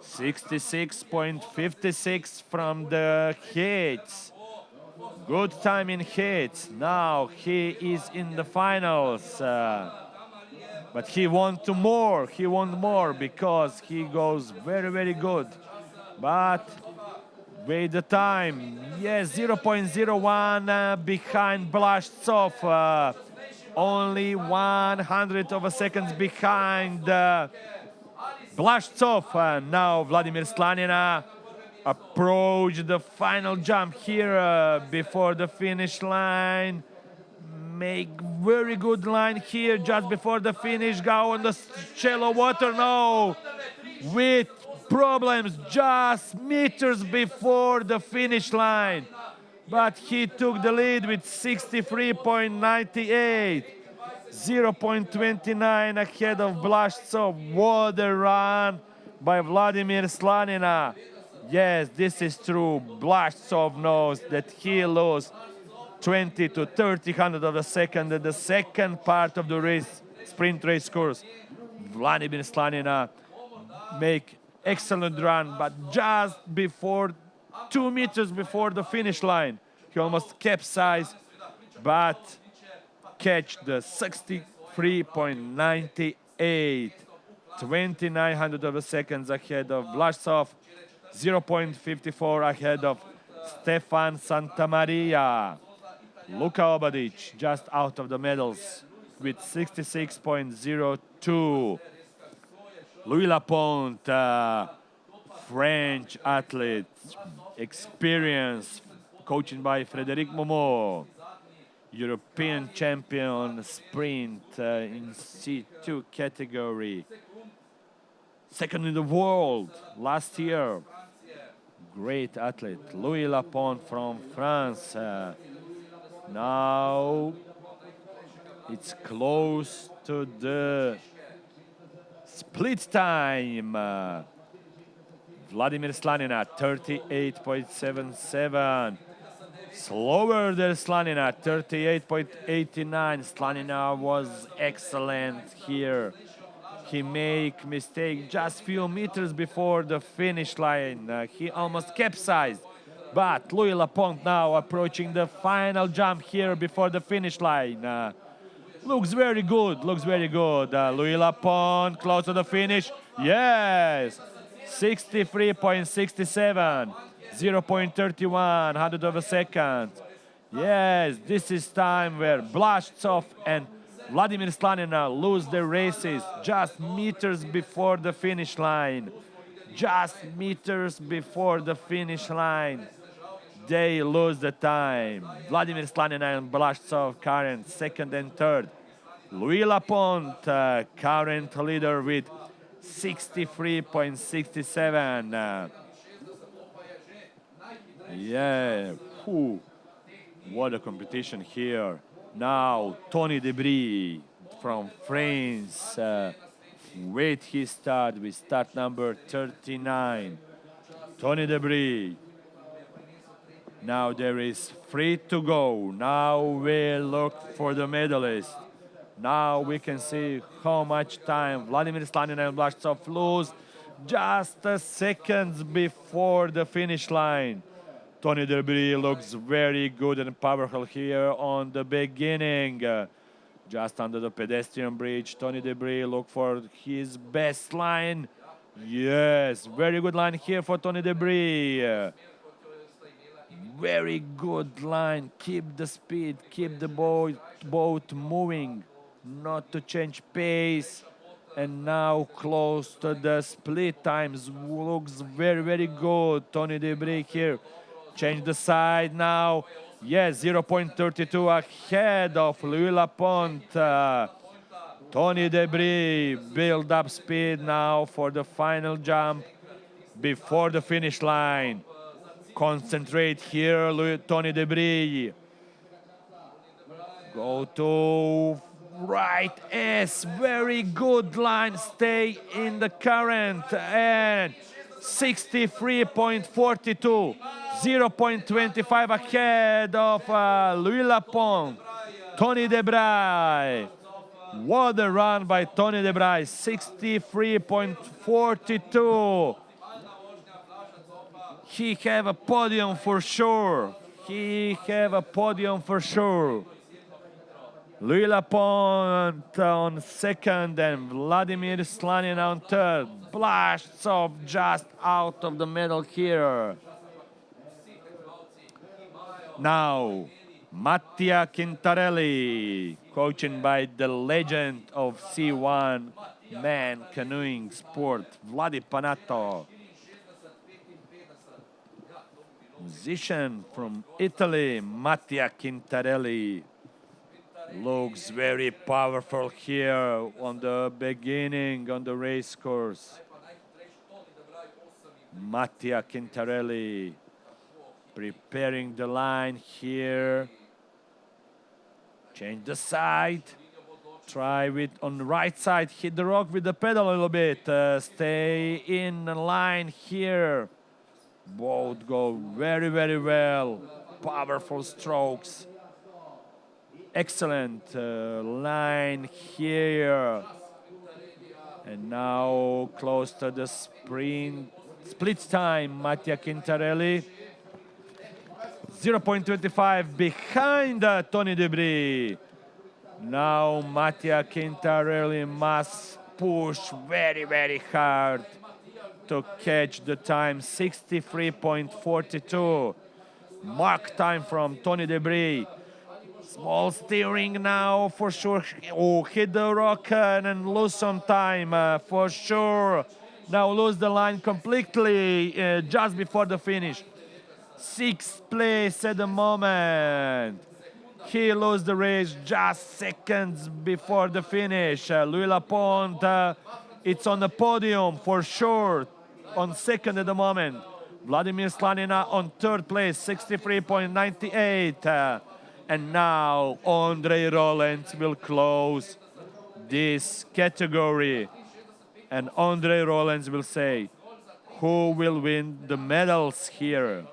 66.56 from the heats. Good time in heats. Now he is in the finals. But he wants more. He wants more because he goes very, very good. But wait the time. Yes, 0.01 behind Blaszczov. Only 100 of a second behind Blaszczov. Now Vladimir Slanina approach the final jump here before the finish line. Make very good line here just before the finish. Go on the shallow water now with problems just meters before the finish line. But he took the lead with 63.98. 0.29 ahead of Blaszczov. What a run by Vladimir Slanina. Yes, this is true. Blaszczov knows that he lost 20 to 30 hundredths of a second in the second part of the race, sprint race course. Vladimir Slanina make excellent run, but just before 2 meters before the finish line, he almost capsized, but catch the 63.98, 29 hundredths of a second ahead of Blaszczov, 0.54 ahead of Stefan Santamaria. Luka Obadic just out of the medals with 66.02. Louis Laponte, French athlete, experience, coaching by Frédéric Momo. European champion sprint in C2 category. Second in the world last year. Great athlete. Louis Laponte from France. Now it's close to the split time. Vladimir Slanina, 38.77. Slower than Slanina, 38.89. Slanina was excellent here. He make mistake just few meters before the finish line. He almost capsized. But Louis Laponte now approaching the final jump here before the finish line. Looks very good, Louis Laponte close to the finish. Yes, 63.67. 0.31 hundredth of a second. Yes, this is time where Blaszczov and Vladimir Slanina lose their races just meters before the finish line. Just meters before the finish line. They lose the time. Vladimir Slanina and Blaszczov current second and third. Louis Laponte current leader with 63.67. Yeah, what a competition here. Now Tony Debris from France. Wait his start with start number 39. Tony Debris. Now there is free to go. Now we look for the medalist. Now we can see how much time Vladimir Slanina and Blaszczov lose just seconds before the finish line. Tony Debris looks very good and powerful here on the beginning. Just under the pedestrian bridge, Tony Debris look for his best line. Yes, very good line here for Tony Debris. Very good line. Keep the speed, keep the boat moving, not to change pace. And now close to the split times. Looks very, very good. Tony Debris here. Change the side now. Yes, 0.32 ahead of Louis Laponte. Tony Debris build up speed now for the final jump before the finish line. Concentrate here, Tony Debris. Go to Right S, very good line, stay in the current, and 63.42, 0.25 ahead of Louis Lapon. Tony Debray. What a run by Tony Debray, 63.42. He have a podium for sure. He have a podium for sure. Louis Lapointe on second and Vladimir Slanin on third. Blastsov just out of the medal here. Now, Mattia Quintarelli, coached by the legend of C1 man canoeing sport, Vladi Panato. Musician from Italy, Mattia Quintarelli. Looks very powerful here on the beginning on the race course. Mattia Quintarelli preparing the line here. Change the side. Try it on the right side. Hit the rock with the pedal a little bit. Stay in the line here. Both go very, very well. Powerful strokes. Excellent line here. And now close to the split time, Mattia Quintarelli. 0.25 behind Tony Debris. Now Mattia Quintarelli must push very, very hard to catch the time, 63.42. Mark time from Tony Debris. Small steering now for sure. Oh, hit the rock and lose some time for sure. Now lose the line completely just before the finish. Sixth place at the moment. He lost the race just seconds before the finish. Louis Lapointe, it's on the podium for sure. On second at the moment. Vladimir Slanina on third place, 63.98. And now Andre Rollins will close this category. And Andre Rollins will say, who will win the medals here?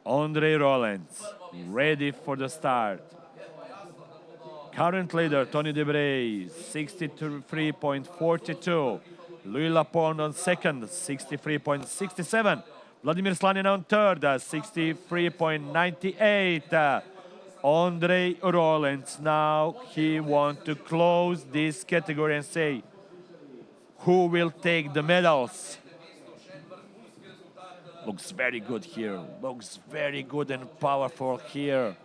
Andre Rollins, ready for the start. Current leader, Tony Debray, 63.42. Louis Lapointe on second, 63.67. Vladimir Slanin on third, 63.98. Andre Rollins, now he wants to close this category and say, who will take the medals? Looks very good here. Looks very good and powerful here.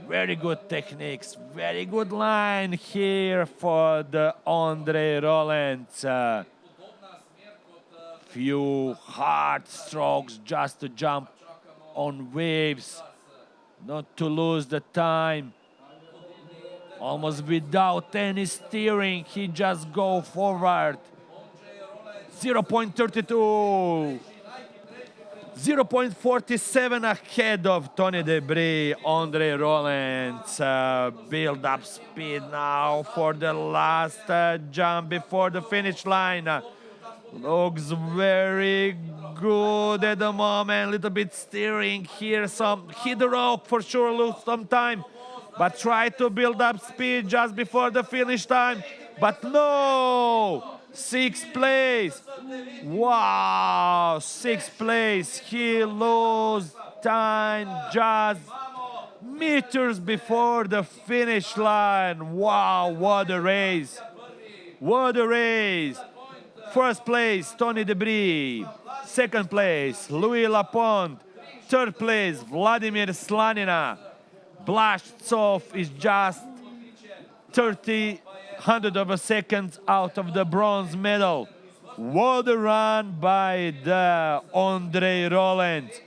Very good techniques. Very good line here for the Andre Rollins. Few hard strokes just to jump on waves. Not to lose the time. Almost without any steering, he just go forward. 0.32. 0.47 ahead of Tony Debris. Andre Rollins build up speed now for the last jump before the finish line. Looks very good at the moment. Little bit steering here. Some hit the rope for sure. Lose some time, but try to build up speed just before the finish time. But no. Sixth place. Wow, sixth place. He lost time just meters before the finish line. Wow, what a race. What a race. First place, Tony Debris. Second place, Louis Lapointe. Third place, Vladimir Slanina. Blastsov is just 30 of a second out of the bronze medal. What a run by the Andre Rollins.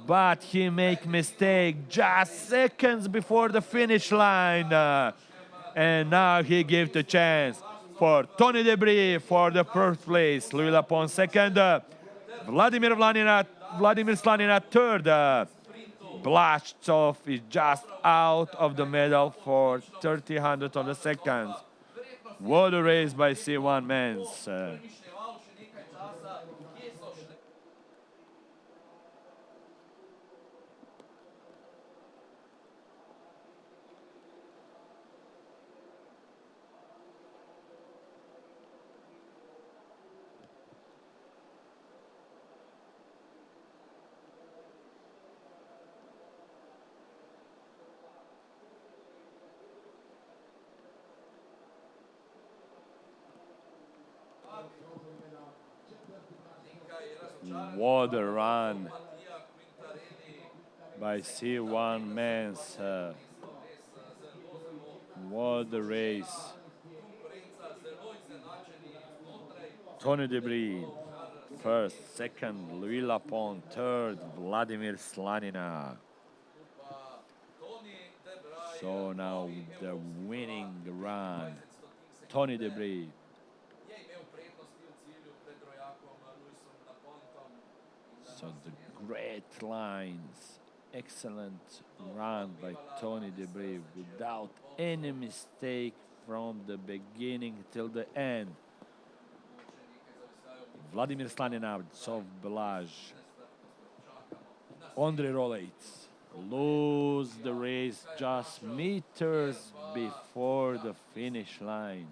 But he make mistake just seconds before the finish line. And now he gave the chance for Tony Debris for the first place. Louis Lapointe second. Vladimir Slanina third. Blashov is just out of the medal for 30 hundred on the second. What a race by C1 men's. What a run by C1 men's. What a race. Tony Debris, first, second, Louis Lapon, third, Vladimir Slanina. So now the winning run, Tony Debris. So the great lines, excellent run by Tony Debris without any mistake from the beginning till the end. Vladimir Slanina, Sov Belaj, Andrei Rolejc lose the race just meters before the finish line.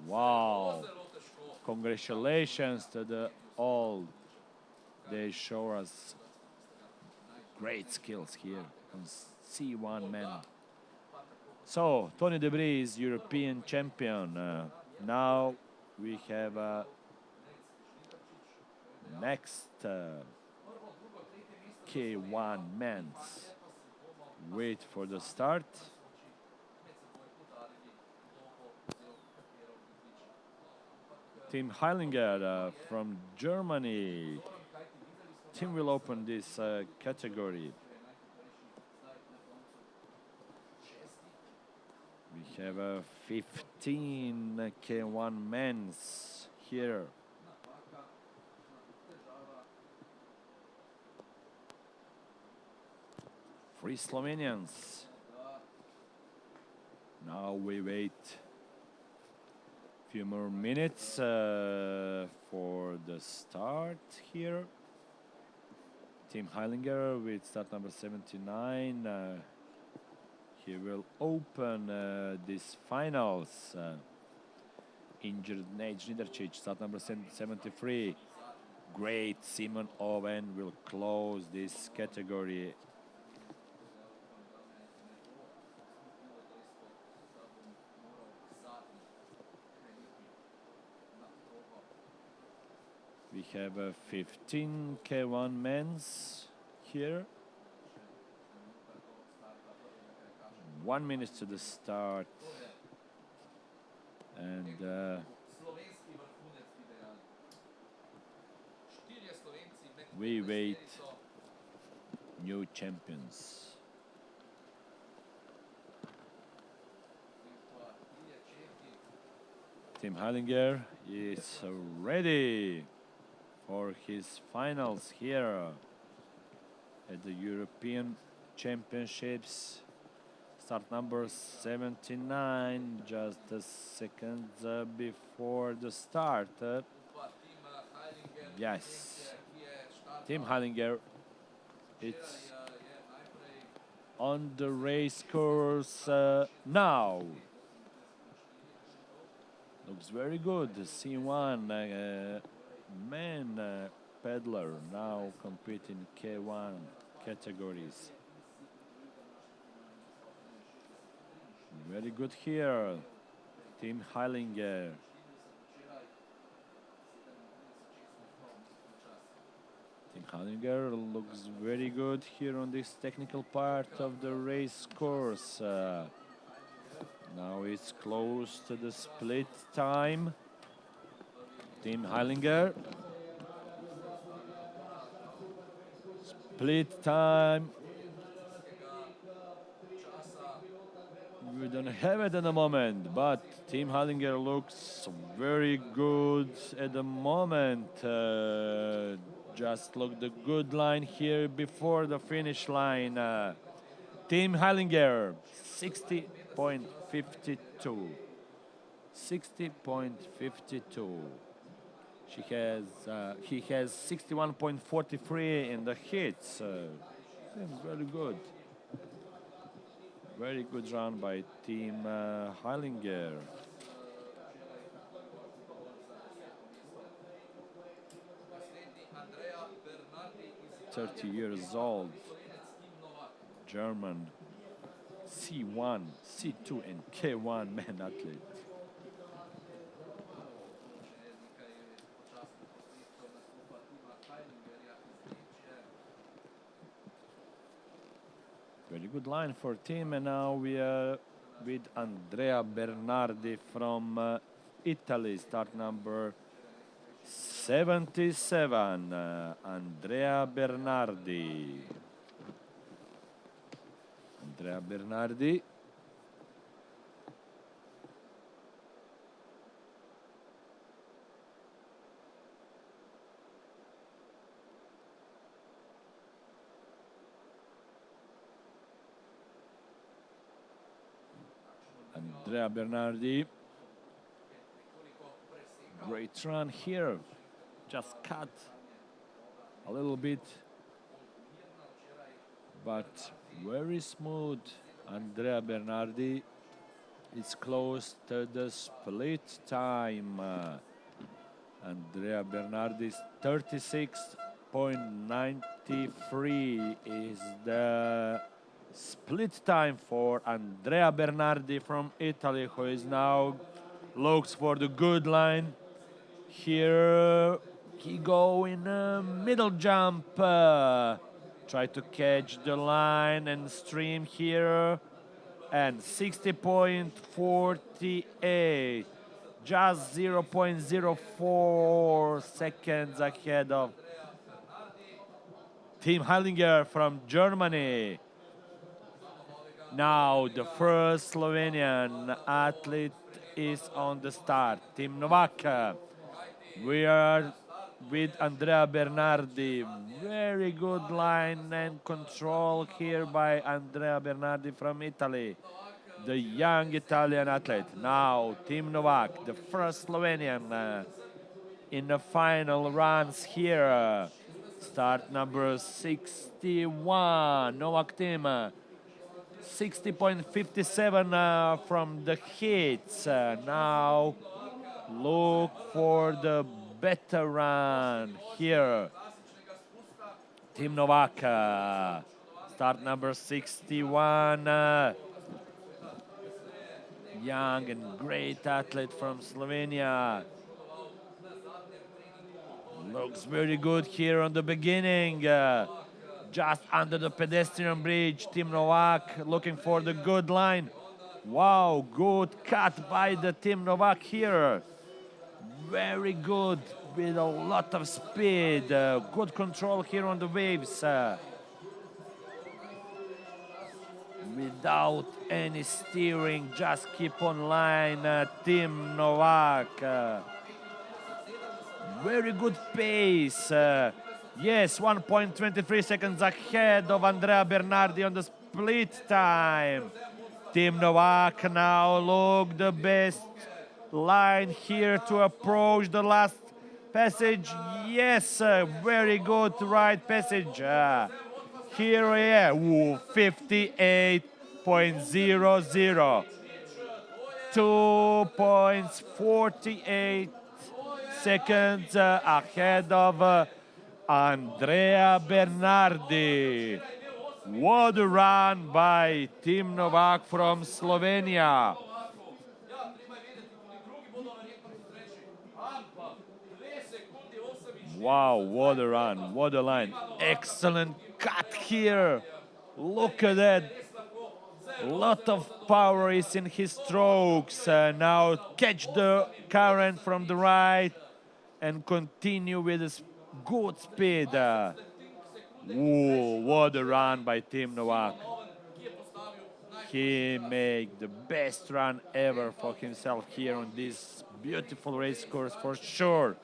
Wow! Congratulations to the all. They show us great skills here on C1 men. So, Tony Debris is European champion. Now we have next K1 men's. Wait for the start. Tim Heilinger from Germany. Tim will open this category. We have 15 K1 men's here. Three Slovenians. Now we wait a few more minutes for the start here. Tim Heilinger with start number 79. He will open these finals. Injured Nate Niderčić, start number 73. Great Simon Owen will close this category. We have 15 K1 men's here. 1 minute to the start. And we wait new champions. Tim Heilinger is ready for his finals here at the European Championships. Start number 79, just a second before the start. Yes, Tim Heilinger, it's on the race course now. Looks very good. The C1 man peddler now competing K1 categories. Very good here, Tim Heilinger. Tim Heilinger looks very good here on this technical part of the race course. Now it's close to the split time. Tim Heilinger. Split time. We don't have it at the moment, but Tim Heilinger looks very good at the moment. Just look the good line here before the finish line. Team Heilinger, 60.52. 60.52. He has 61.43 in the hits. Seems very good. Very good run by Team Heilinger. .30 years old, German, C1, C2, and K1 man athlete. Very good line for team, and now we are with Andrea Bernardi from Italy, start number 77, Andrea Bernardi. Andrea Bernardi. Andrea Bernardi. Great run here. Just cut a little bit, but very smooth. Andrea Bernardi is close to the split time. Andrea Bernardi's 36.93 is the split time for Andrea Bernardi from Italy, who is now looks for the good line. Here he go in a middle jump, try to catch the line and stream here, and 60.48, just 0.04 seconds ahead of Team Heilinger from Germany. Now the first Slovenian athlete is on the start, Team Novak. We are with Andrea Bernardi. Very good line and control here by Andrea Bernardi from Italy, the young Italian athlete. Now Team Novak, the first Slovenian in the final runs here. Start number 61, Novak team. 60.57 from the hits. Now look for the better run here. Team Novak, start number 61. Young and great athlete from Slovenia. Looks very good here on the beginning. Just under the pedestrian bridge, Team Novak looking for the good line. Wow, good cut by the Team Novak here. Very good, with a lot of speed. Good control here on the waves. Without any steering, just keep on line, Team Novak. Very good pace. Yes, 1.23 seconds ahead of Andrea Bernardi on the split time. Team Novak now look the best line here to approach the last passage. Yes, very good right passage. Here we are, 58.00. 2.48 seconds ahead of Andrea Bernardi. What a run by Team Novak from Slovenia. Wow, what a run, what a line. Excellent cut here. Look at that. A lot of power is in his strokes. Now catch the current from the right and continue with his good speed. Ooh, what a run by Team Novak. He made the best run ever for himself here on this beautiful race course for sure.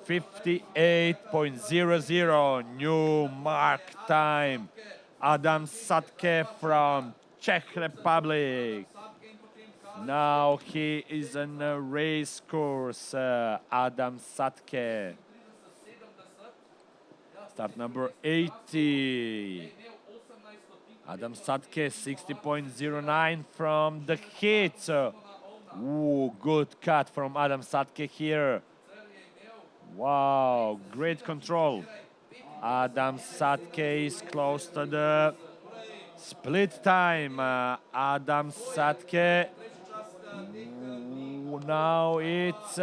58.00, new mark time. Adam Satke from Czech Republic. Now he is on a race course, Adam Satke. Start number 80. Adam Satke, 60.09 from the hit. Ooh, good cut from Adam Satke here. Wow, great control. Adam Satke is close to the split time. Adam Satke. Now it's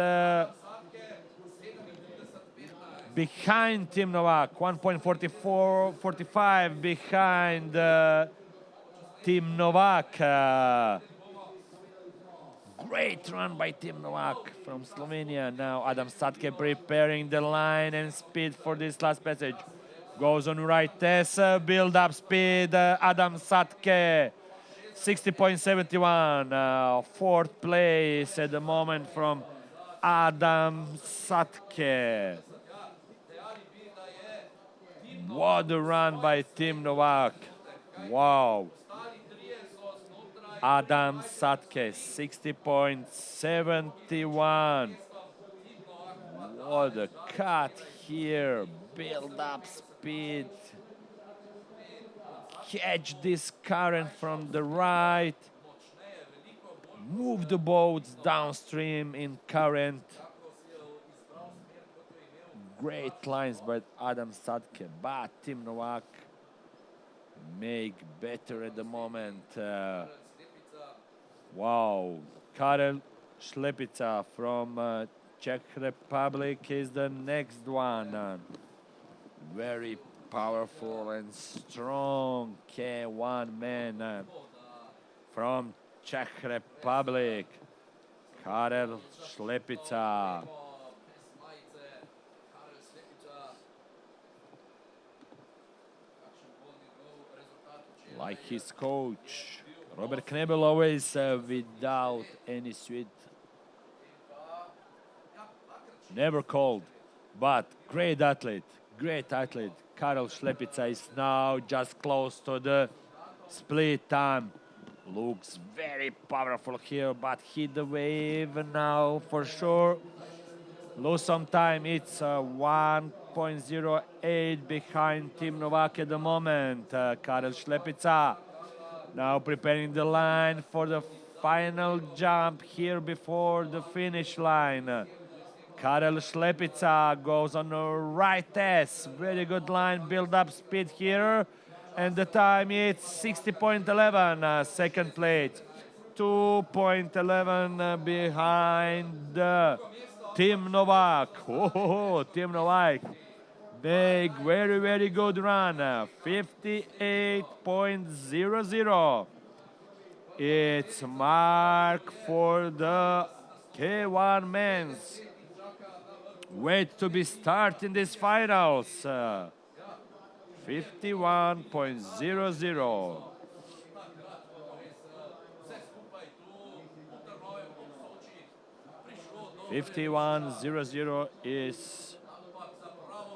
behind Tim Novak, 1.44.45 behind Tim Novak. Great run by Tim Novak from Slovenia. Now Adam Satke preparing the line and speed for this last passage. Goes on right test, build up speed. Adam Satke, 60.71. Fourth place at the moment from Adam Satke. What a run by Tim Novak. Wow. Adam Satke, 60.71. What a cut here. Build up speed. Catch this current from the right. Move the boats downstream in current. Great lines by Adam Satke, but Tim Novak make better at the moment. Wow, Karel Šlepica from Czech Republic is the next one. Very powerful and strong K1 man from Czech Republic. Karel Šlepica. Like his coach, Robert Knebel, always without any sweat. Never cold, but great athlete, great athlete. Karel Šlepica is now just close to the split time. Looks very powerful here, but hit the wave now for sure. Lose some time, it's 1.08 behind Tim Novak at the moment. Karel Šlepica now preparing the line for the final jump here before the finish line. Karel Šlepica goes on the right test. Very good line, build up speed here. And the time is 60.11, second place. 2.11 behind Tim Novak. Oh, Tim Novak. Big, very, very good run. 58.00. It's mark for the K1 men's. Wait to be starting these finals. 51.00. 51.00 is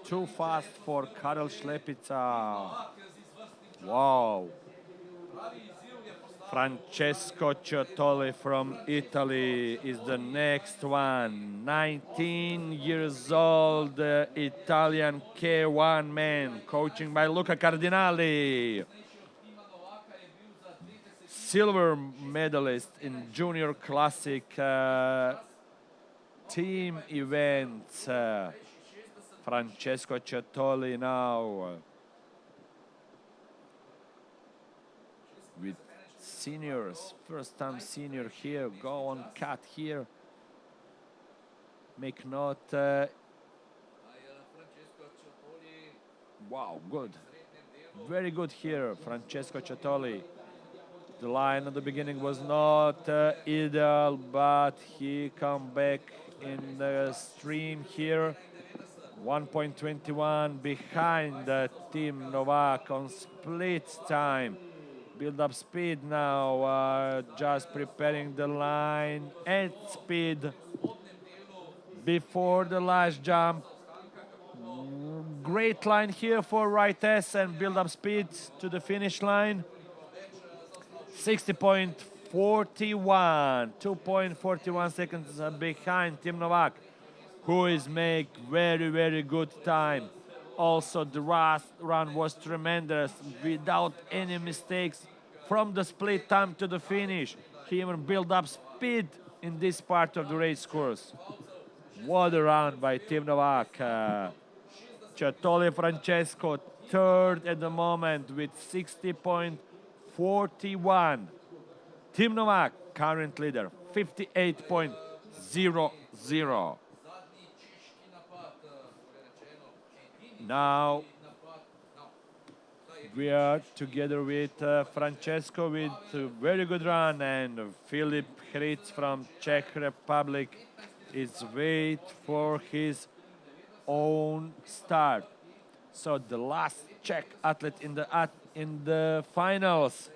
too fast for Karel Šlepica. Wow. Francesco Ciottoli from Italy is the next one. 19 years old, Italian K1 man, coaching by Luca Cardinali. Silver medalist in Junior Classic team events. Francesco Ciottoli now with seniors, first time senior here, go on cut here, make note. Wow, good, very good here, Francesco Ciottoli. The line at the beginning was not ideal, but he come back in the stream here. 1.21 behind Tim Novak on split time. Build up speed now, just preparing the line at speed before the last jump. great line here for right S and build up speed to the finish line. 60.41, 2.41 seconds behind Tim Novak, who is make very, very good time. Also, the last run was tremendous without any mistakes from the split time to the finish. He even built up speed in this part of the race course. What a run by Tim Novak. Ciotoli Francesco, third at the moment with 60.41. Tim Novak, current leader, 58.00. Now we are together with Francesco with a very good run, and Filip Hric from Czech Republic is wait for his own start. So the last Czech athlete in the finals.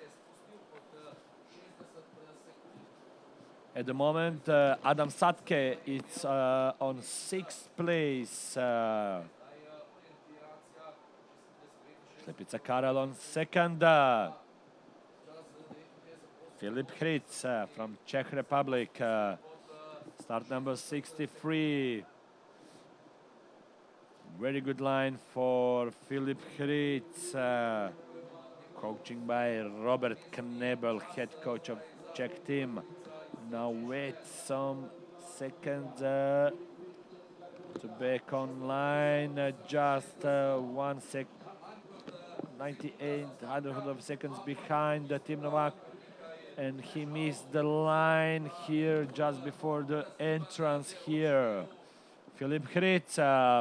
At the moment, Adam Satke is on 6th place. Slepica Karel on 2nd. Filip Hric from Czech Republic. Start number 63. Very good line for Filip Hric. Coaching by Robert Knebel, head coach of Czech team. Now wait some seconds to back online. Just 1 sec. 98 hundredth of seconds behind the Tim Novak, and he missed the line here just before the entrance here. Filip Hric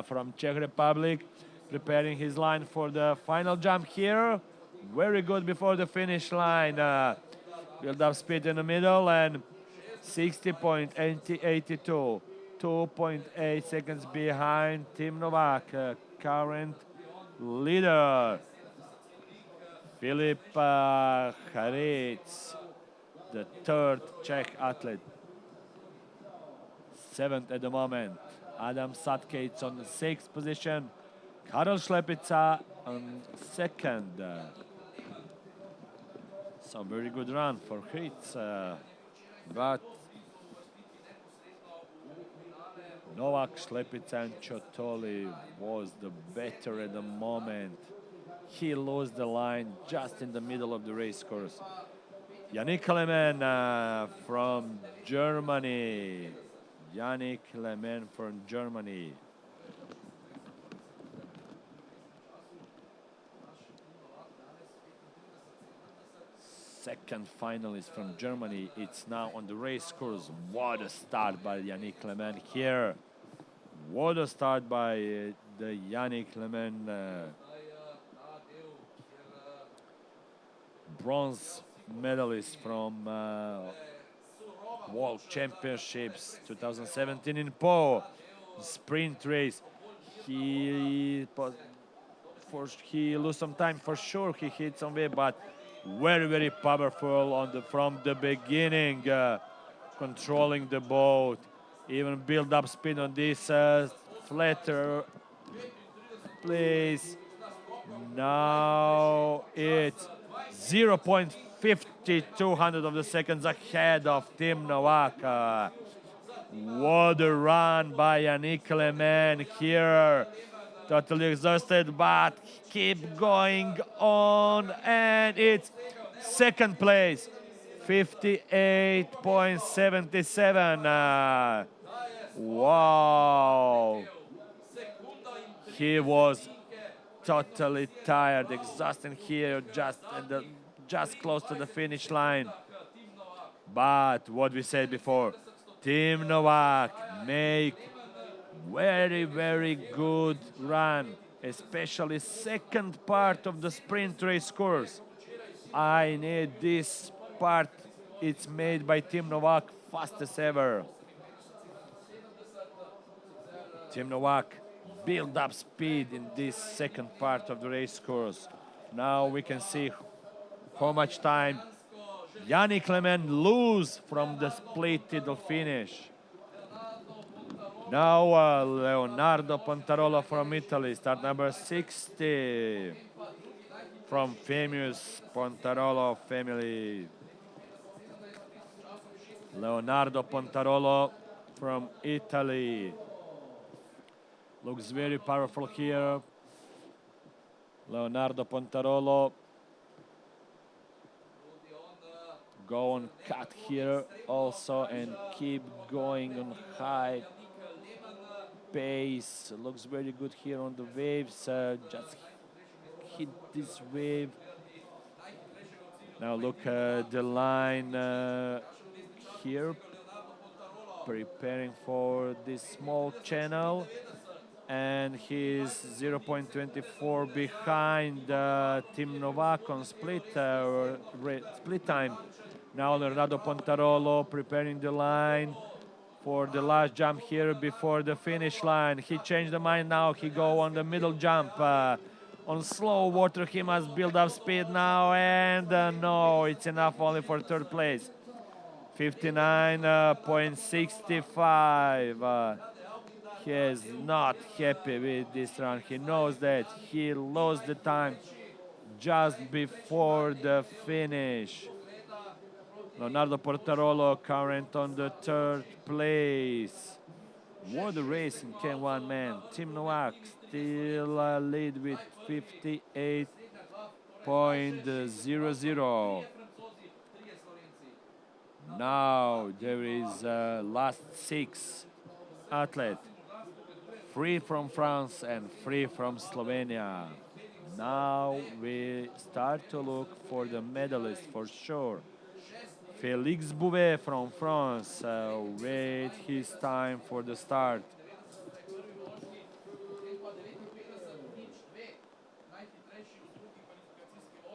from Czech Republic preparing his line for the final jump here. Very good before the finish line. Build up speed in the middle and 60.82, 2.8 seconds behind Tim Novak, current leader. Filip Hric, the third Czech athlete. 7th at the moment. Adam Satke is on the 6th position. Karel Slepica on 2nd. So very good run for Hric, but Novak, Slepica and Ciotoli was the better at the moment. He lost the line just in the middle of the race course. Yannick Lehmann from Germany. Yannick Lehmann from Germany. Second finalist from Germany. It's now on the race course. What a start by Yannick Lehmann here. What a start by the Yannick Lehmann. Bronze medalist from World Championships 2017 in Po, sprint race. He lost some time for sure. He hit some way, but very, very powerful from the beginning, controlling the boat. Even build up speed on this flatter place. Now it's 0.52 of the seconds ahead of Tim Novak. What a run by Yannick Lehmann here. Totally exhausted, but keep going on, and it's 2nd place, 58.77. Wow. He was totally tired, exhausted here, just close to the finish line. But what we said before, Tim Novak make very, very good run, especially 2nd part of the sprint race course. I need this part. It's made by Tim Novak, fastest ever. Tim Novak build up speed in this 2nd part of the race course. Now we can see how much time Yannick Lehmann lose from the split to the finish. Now Leonardo Pontarolo from Italy, start number 60 from famous Pontarolo family. Leonardo Pontarolo from Italy. Looks very powerful here. Leonardo Pontarolo. Go on cut here also and keep going on high pace. Looks very good here on the waves. Just hit this wave. Now look at the line here, preparing for this small channel, and he's 0.24 behind Tim Novak on split time. Now Leonardo Pontarolo preparing the line for the last jump here before the finish line. He changed the mind now. He go on the middle jump. On slow water, he must build up speed now, and no, it's enough only for third place. 59.65. He is not happy with this run. He knows that he lost the time just before the finish. Leonardo Pontarolo current on the third place. What a race in K1, man. Tim Novak still lead with 58.00. Now there is last 6 athletes. 3 from France and 3 from Slovenia. Now we start to look for the medalists for sure. Félix Bouvet from France, wait his time for the start.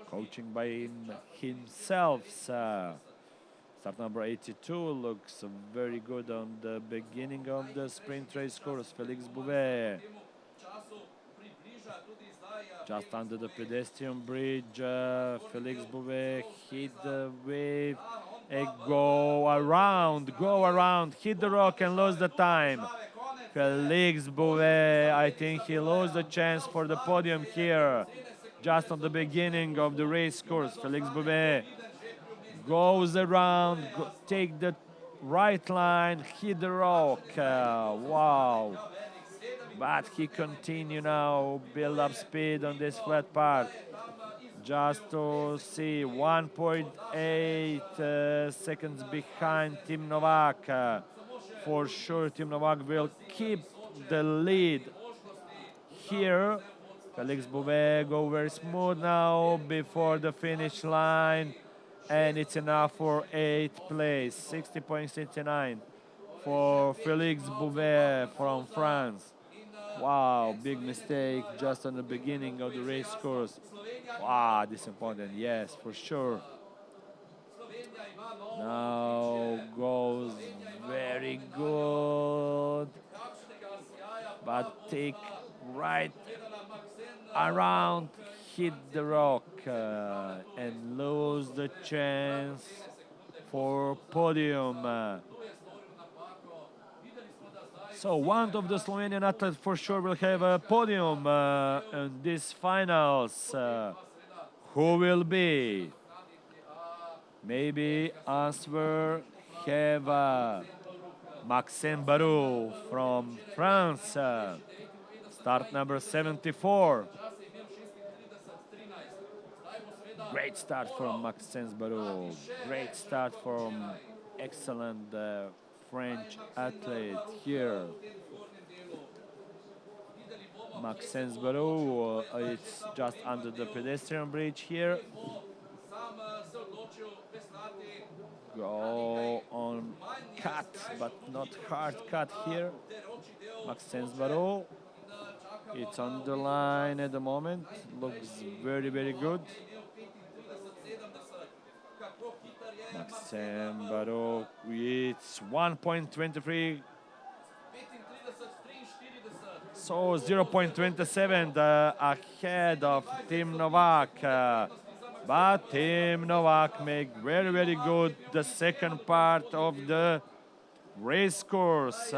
Coaching by himself. Start number 82 looks very good on the beginning of the sprint race course. Félix Bouvet. Just under the pedestrian bridge, Félix Bouvet hit the wave. Go around, hit the rock and lose the time. Félix Bouvet, I think he lost the chance for the podium here. Just on the beginning of the race course, Félix Bouvet goes around, take the right line, hit the rock. Wow. But he continue now, build up speed on this flat part. Just to see 1.8 seconds behind Tim Novak. For sure, Tim Novak will keep the lead here. Félix Bouvet go very smooth now before the finish line. And it's enough for 8th place, 60.69 for Félix Bouvet from France. Wow, big mistake just on the beginning of the race course. Wow, disappointed, yes, for sure. Now goes very good. But take right around, hit the rock and lose the chance for podium. So one of the Slovenian athletes for sure will have a podium in these finals. Who will be? Maybe answer have Maxime Barou from France. Start number 74. Great start from Maxence Barou. Great start from excellent French athlete here. Maxence Barou, it's just under the pedestrian bridge here. Go on cut, but not hard cut here. Maxence Barou, it's on the line at the moment. Looks very, very good. Maxime Barou, it's 1.23. So 0.27 ahead of Tim Novak. But Tim Novak make very, very good the second part of the race course.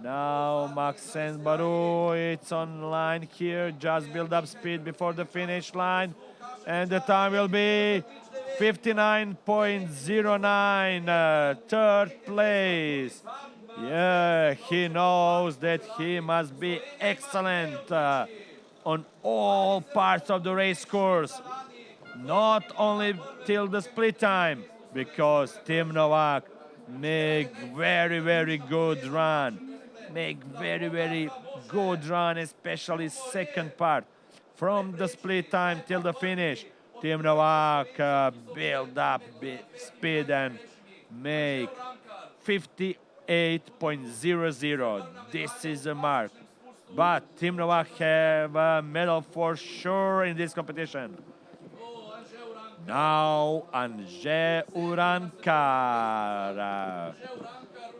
Now Maxence Barou, it's online here. Just build up speed before the finish line. And the time will be 59.09, third place. Yeah, he knows that he must be excellent on all parts of the race course. Not only till the split time, because Tim Novak make very good run. Make very good run, especially second part. From the split time till the finish, Tim Novak build up speed and make 58.00. This is a mark. But Tim Novak have a medal for sure in this competition. Now Andrzej Urankar.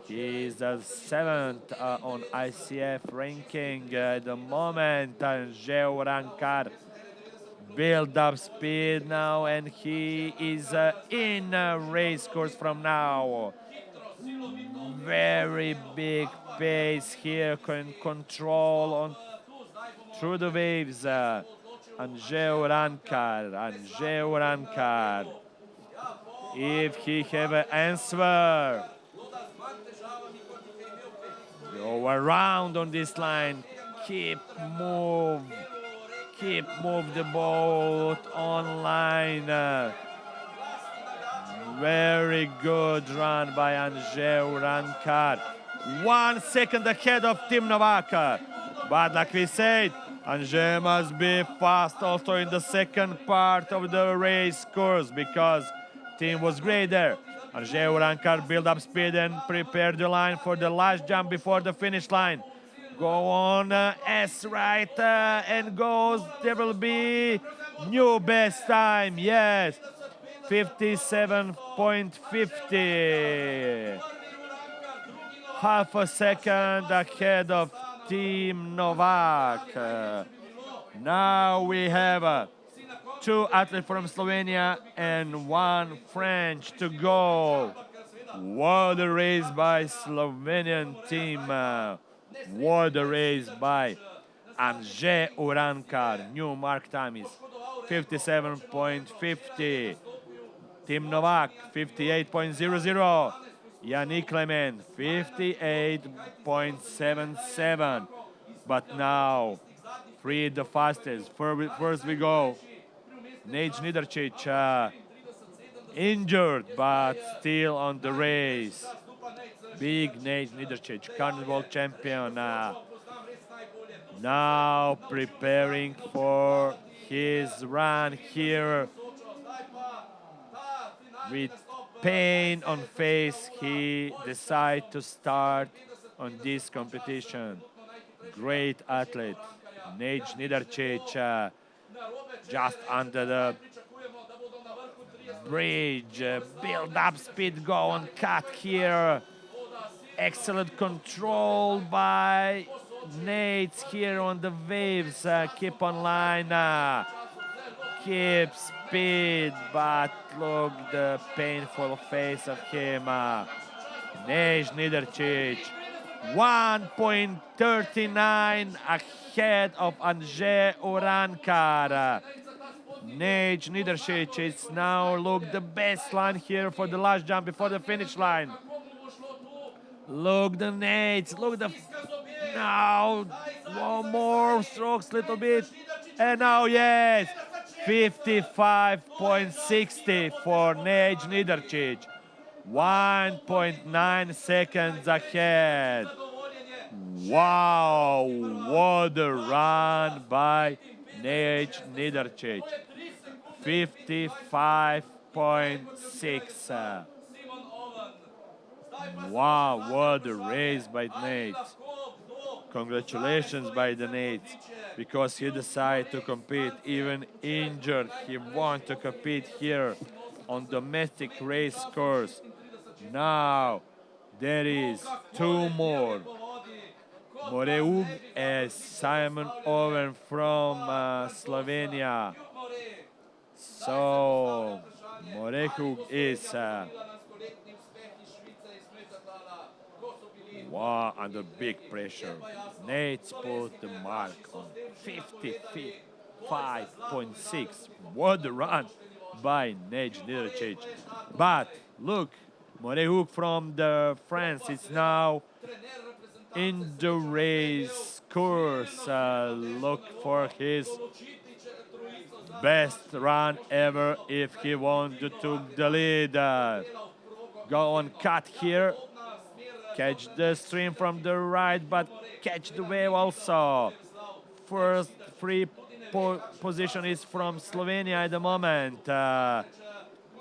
He's the 7th on ICF ranking at the moment. Andrzej Urankar build up speed now, and he is in a race course from now. Very big pace here, can control on through the waves. Andrzej Urankar. If he have an answer, go around on this line, keep move the boat online. Very good run by Andrzej Urankar. 1 second ahead of Tim Novak. But like we said, Andrzej must be fast also in the second part of the race course, because Tim was great there. Andrzej Urankar build up speed and prepare the line for the last jump before the finish line. Go on S right and goes. There will be new best time. Yes, 57.50. Half a second ahead of Team Novak. Now we have 2 athletes from Slovenia and 1 French to go. What a race by Slovenian team. What a race by Andrzej Urankar. New mark time is 57.50. Tim Novak, 58.00. Yannick Clement, 58.77. But now, three the fastest. First we go. Nate Niderčić, injured, but still on the race. Big Nate Niderčić, Carnival champion. Now preparing for his run here. With pain on face, he decided to start on this competition. Great athlete, Nate Niderčić, just under the bridge, build up speed, go on cut here. Excellent control by Nate here on the waves, keep on line, keep speed, but look the painful face of him. Nate Niderčić, 1.39 ahead of Andrzej Urankar. Nate Niderčić is now look the best line here for the last jump before the finish line. Look the Nate, look the now one more strokes little bit, and now yes, 55.60 for Nate Niderčić. 1.9 seconds ahead. Wow, what a run by Nate Niderčić. 55.6. Wow, what a race by Nate. Congratulations by the Nate, because he decided to compete, even injured. He wants to compete here on domestic race course. Now there is 2 more. Moreug and Simon Owen from Slovenia. So Moreug is Wow, under big pressure. Nate's put the mark on 55.6. What a run by Nate Niderčić. But look, Morehook from the France is now in the race course. Look for his best run ever if he wants to take the lead. Go on cut here. Catch the stream from the right, but catch the wave also. First free position is from Slovenia at the moment.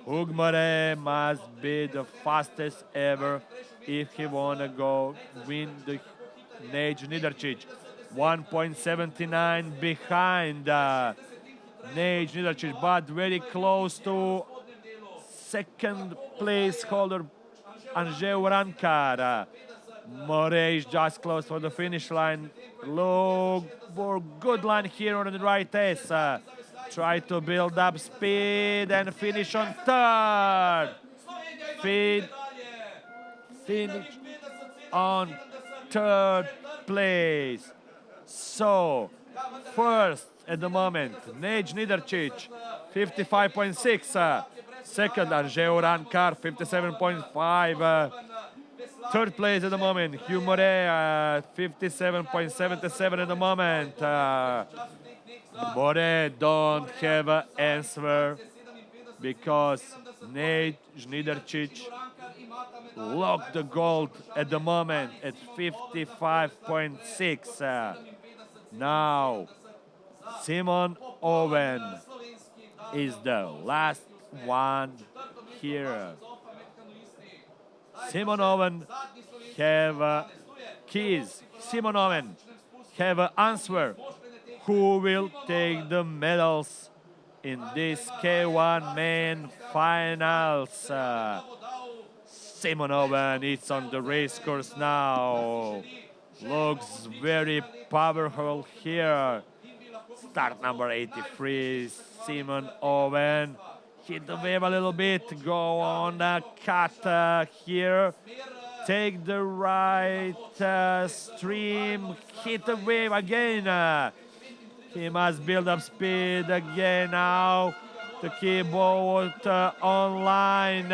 Ugmare must be the fastest ever if he wanna go win the Nate Niderčić. 1.79 behind Nate Niderčić, but very close to second place holder Anže Urankar. More is just close for the finish line. Look for good line here on the right ace. Try to build up speed and finish on third. Finish on third place. So, first at the moment, Nate Niderčić, 55.6. Second, Anže Urankar, 57.5. Third place at the moment, Hugh More, 57.77 at the moment. More don't have an answer because Nate Niderčić locked the gold at the moment at 55.6. Now, Simon Owen is the last one here. Simon Owen have keys. Simon Owen have an answer. Who will take the medals in this K1 main finals? Simon Owen is on the race course now. Looks very powerful here. Start number 83, Simon Owen. Hit the wave a little bit, go on a cut here. Take the right stream, hit the wave again. He must build up speed again now to keep boat online.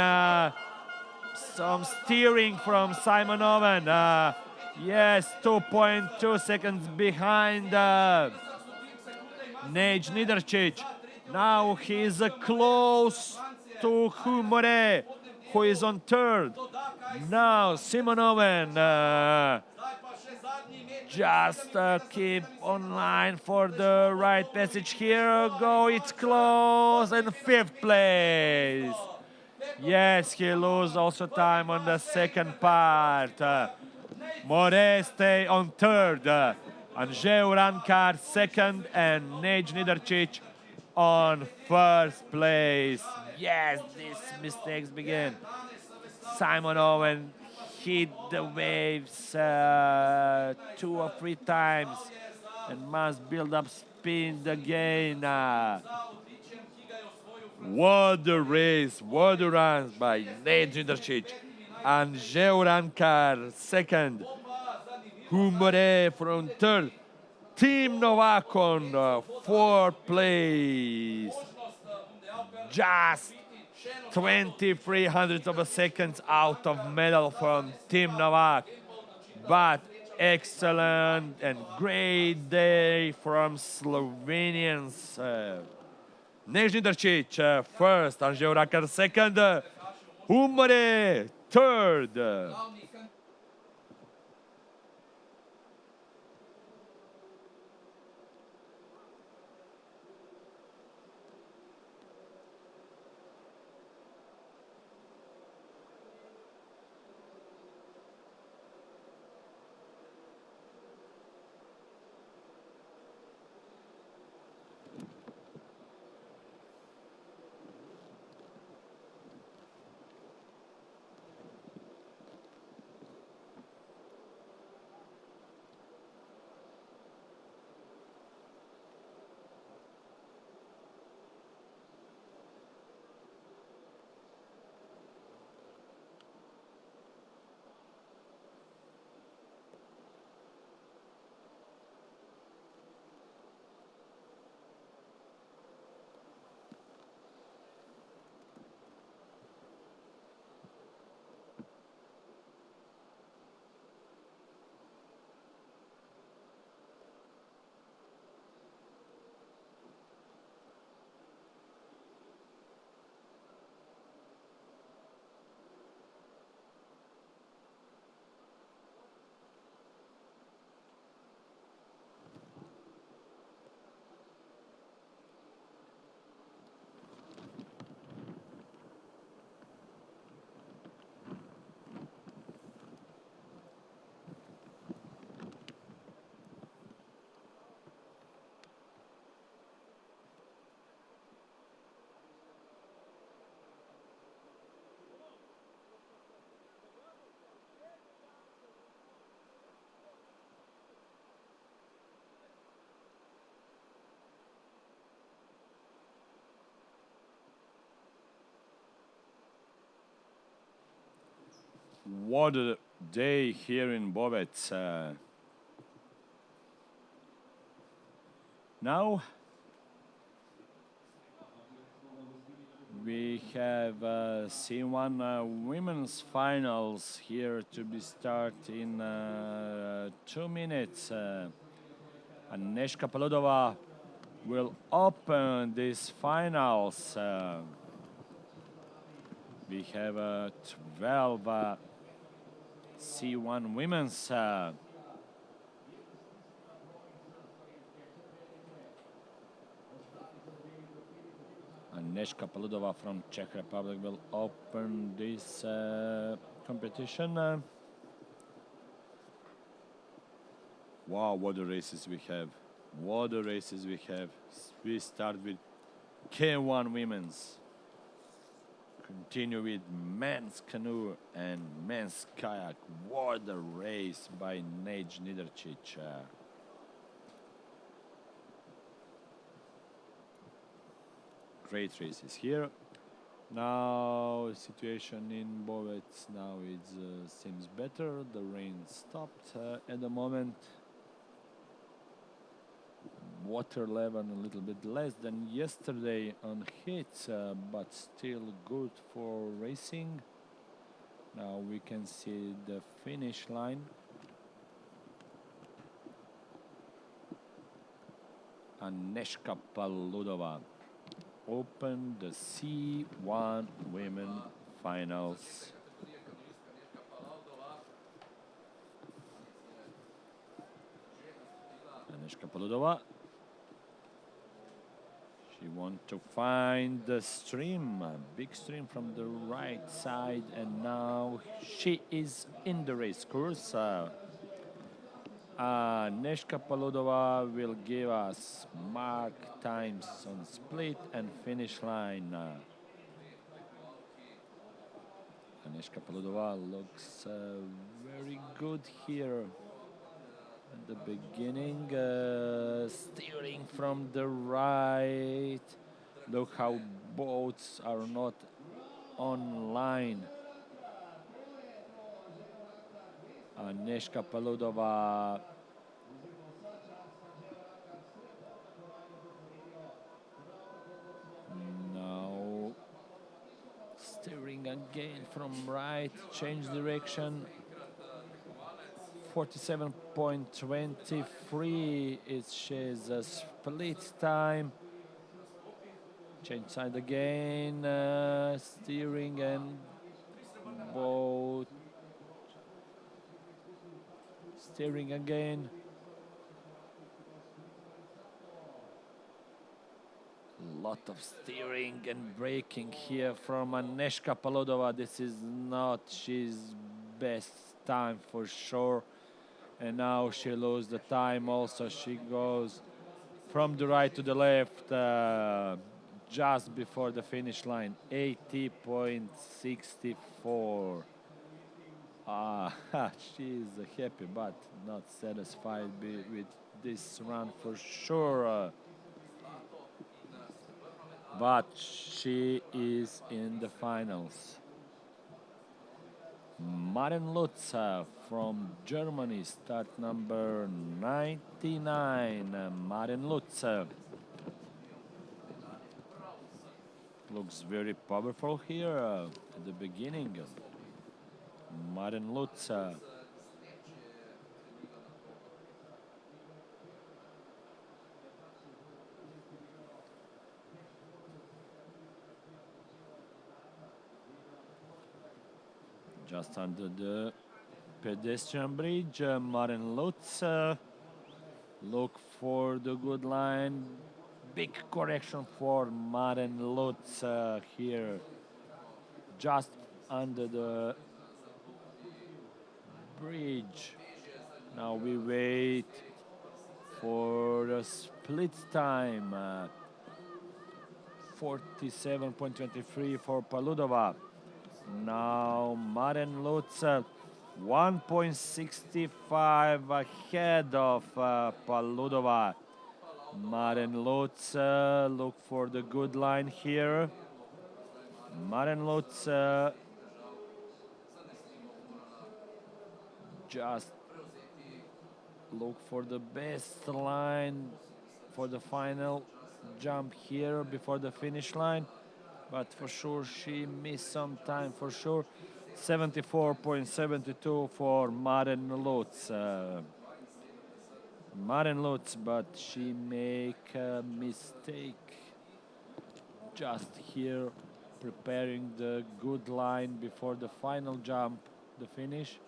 Some steering from Simon Owen. Yes, 2.2 seconds behind Nate Niderčić. Now he's close to Hugh More, who is on third. Now Simon Owen just keep online for the right passage here. Go, it's close, and fifth place. Yes, he lose also time on the second part. More stay on third. Anže Urankar second, and Nate Niderčić on first place. Yes, these mistakes begin. Simon Owen hit the waves 2 or 3 times and must build up speed again. What a race, what a run by Nate Niderčić. Anže Urankar second. Hugh More from third. Team Novak on fourth place. Just 23 hundredths of a second out of medal from Team Novak. But excellent and great day from Slovenians. Nate Niderčić first, Anže Urankar second, Hugh More third. water day here in Bovec. Now we have C1 women's finals here to be started in 2 minutes. Agnieszka Poludova will open these finals. We have 12 C1 women's. Agnieszka Poludova from Czech Republic will open this competition. Wow, what the races we have. What the races we have. We start with K1 women's. Continue with men's canoe and men's kayak. What a race by Nej Niderčić. Great races here. Now situation in Bovec now it seems better. The rain stopped at the moment. Water level a little bit less than yesterday on hits, but still good for racing. Now we can see the finish line. Agnieszka Poludova opened the C1 women finals. Agnieszka Poludova. She wants to find the stream, a big stream from the right side, and now she is in the race course. Agnieszka Poludova will give us mark times on split and finish line. Agnieszka Poludova looks very good here. At the beginning, steering from the right. Look how boats are not on line. Agnieszka Poludova now steering again from right, change direction. 47.23 is she's a split time. Change side again, steering and boat. Steering again. Lot of steering and braking here from Agnieszka Poludova. This is not she's best time for sure. And now she loses the time also. She goes from the right to the left just before the finish line. 80.64. She's happy but not satisfied with this run for sure. But she is in the finals. Maren Lutz from Germany, start number 99. Maren Lutz looks very powerful here at the beginning. Maren Lutz. Just under the pedestrian bridge, Maren Lutz. Look for the good line. Big correction for Maren Lutz here. Just under the bridge. Now we wait for a split time. 47.23 for Poludova. Now Maren Lutz 1.65 ahead of Poludova. Maren Lutz look for the good line here. Maren Lutz just look for the best line for the final jump here before the finish line, but for sure she missed some time for sure. 74.72 for Maren Lutz. Maren Lutz, but she make a mistake just here preparing the good line before the final jump, the finish.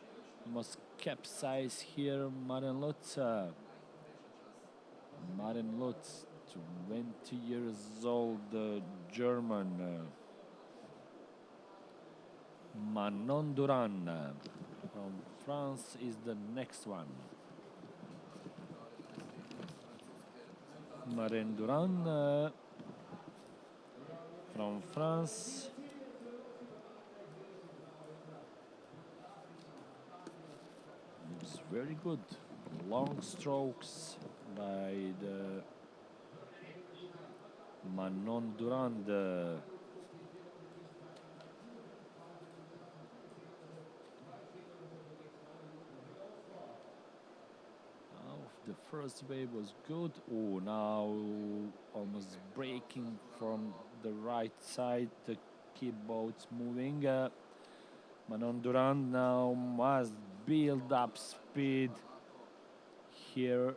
Must capsize here, Maren Lutz. Maren Lutz, 20 years old, German. Manon Duran from France is the next one. Manon Duran from France. Looks very good. Long strokes by the Manon Duran. The first wave was good. Oh, now almost breaking from the right side. The keep boats moving. Manon Duran now must build up speed here.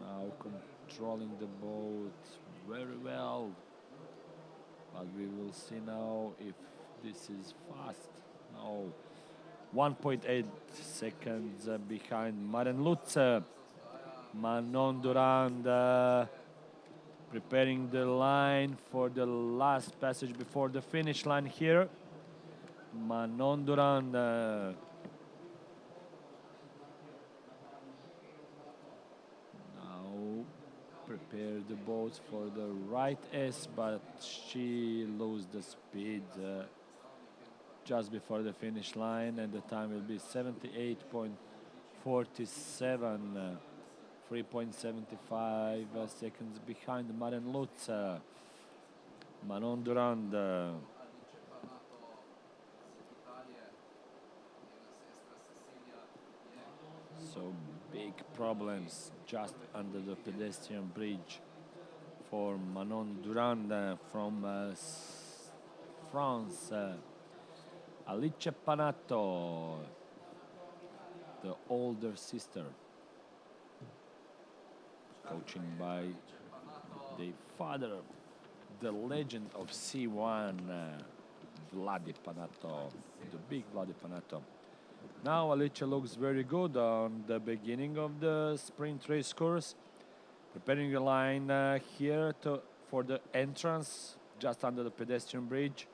Now controlling the boat very well. But we will see now if this is fast. No. 1.8 seconds behind Maren Lutz. Manon Durand preparing the line for the last passage before the finish line here. Manon Durand now prepare the boat for the right S, but she lose the speed just before the finish line, and the time will be 78.47, 3.75 seconds behind Maren Lutz. Manon Durand. So big problems just under the pedestrian bridge for Manon Durand from France. Alice Panato, the older sister, coaching by the father, the legend of C1, Vladi Panato, the big Vladi Panato. Now Alice looks very good on the beginning of the sprint race course, preparing the line here for the entrance just under the pedestrian bridge.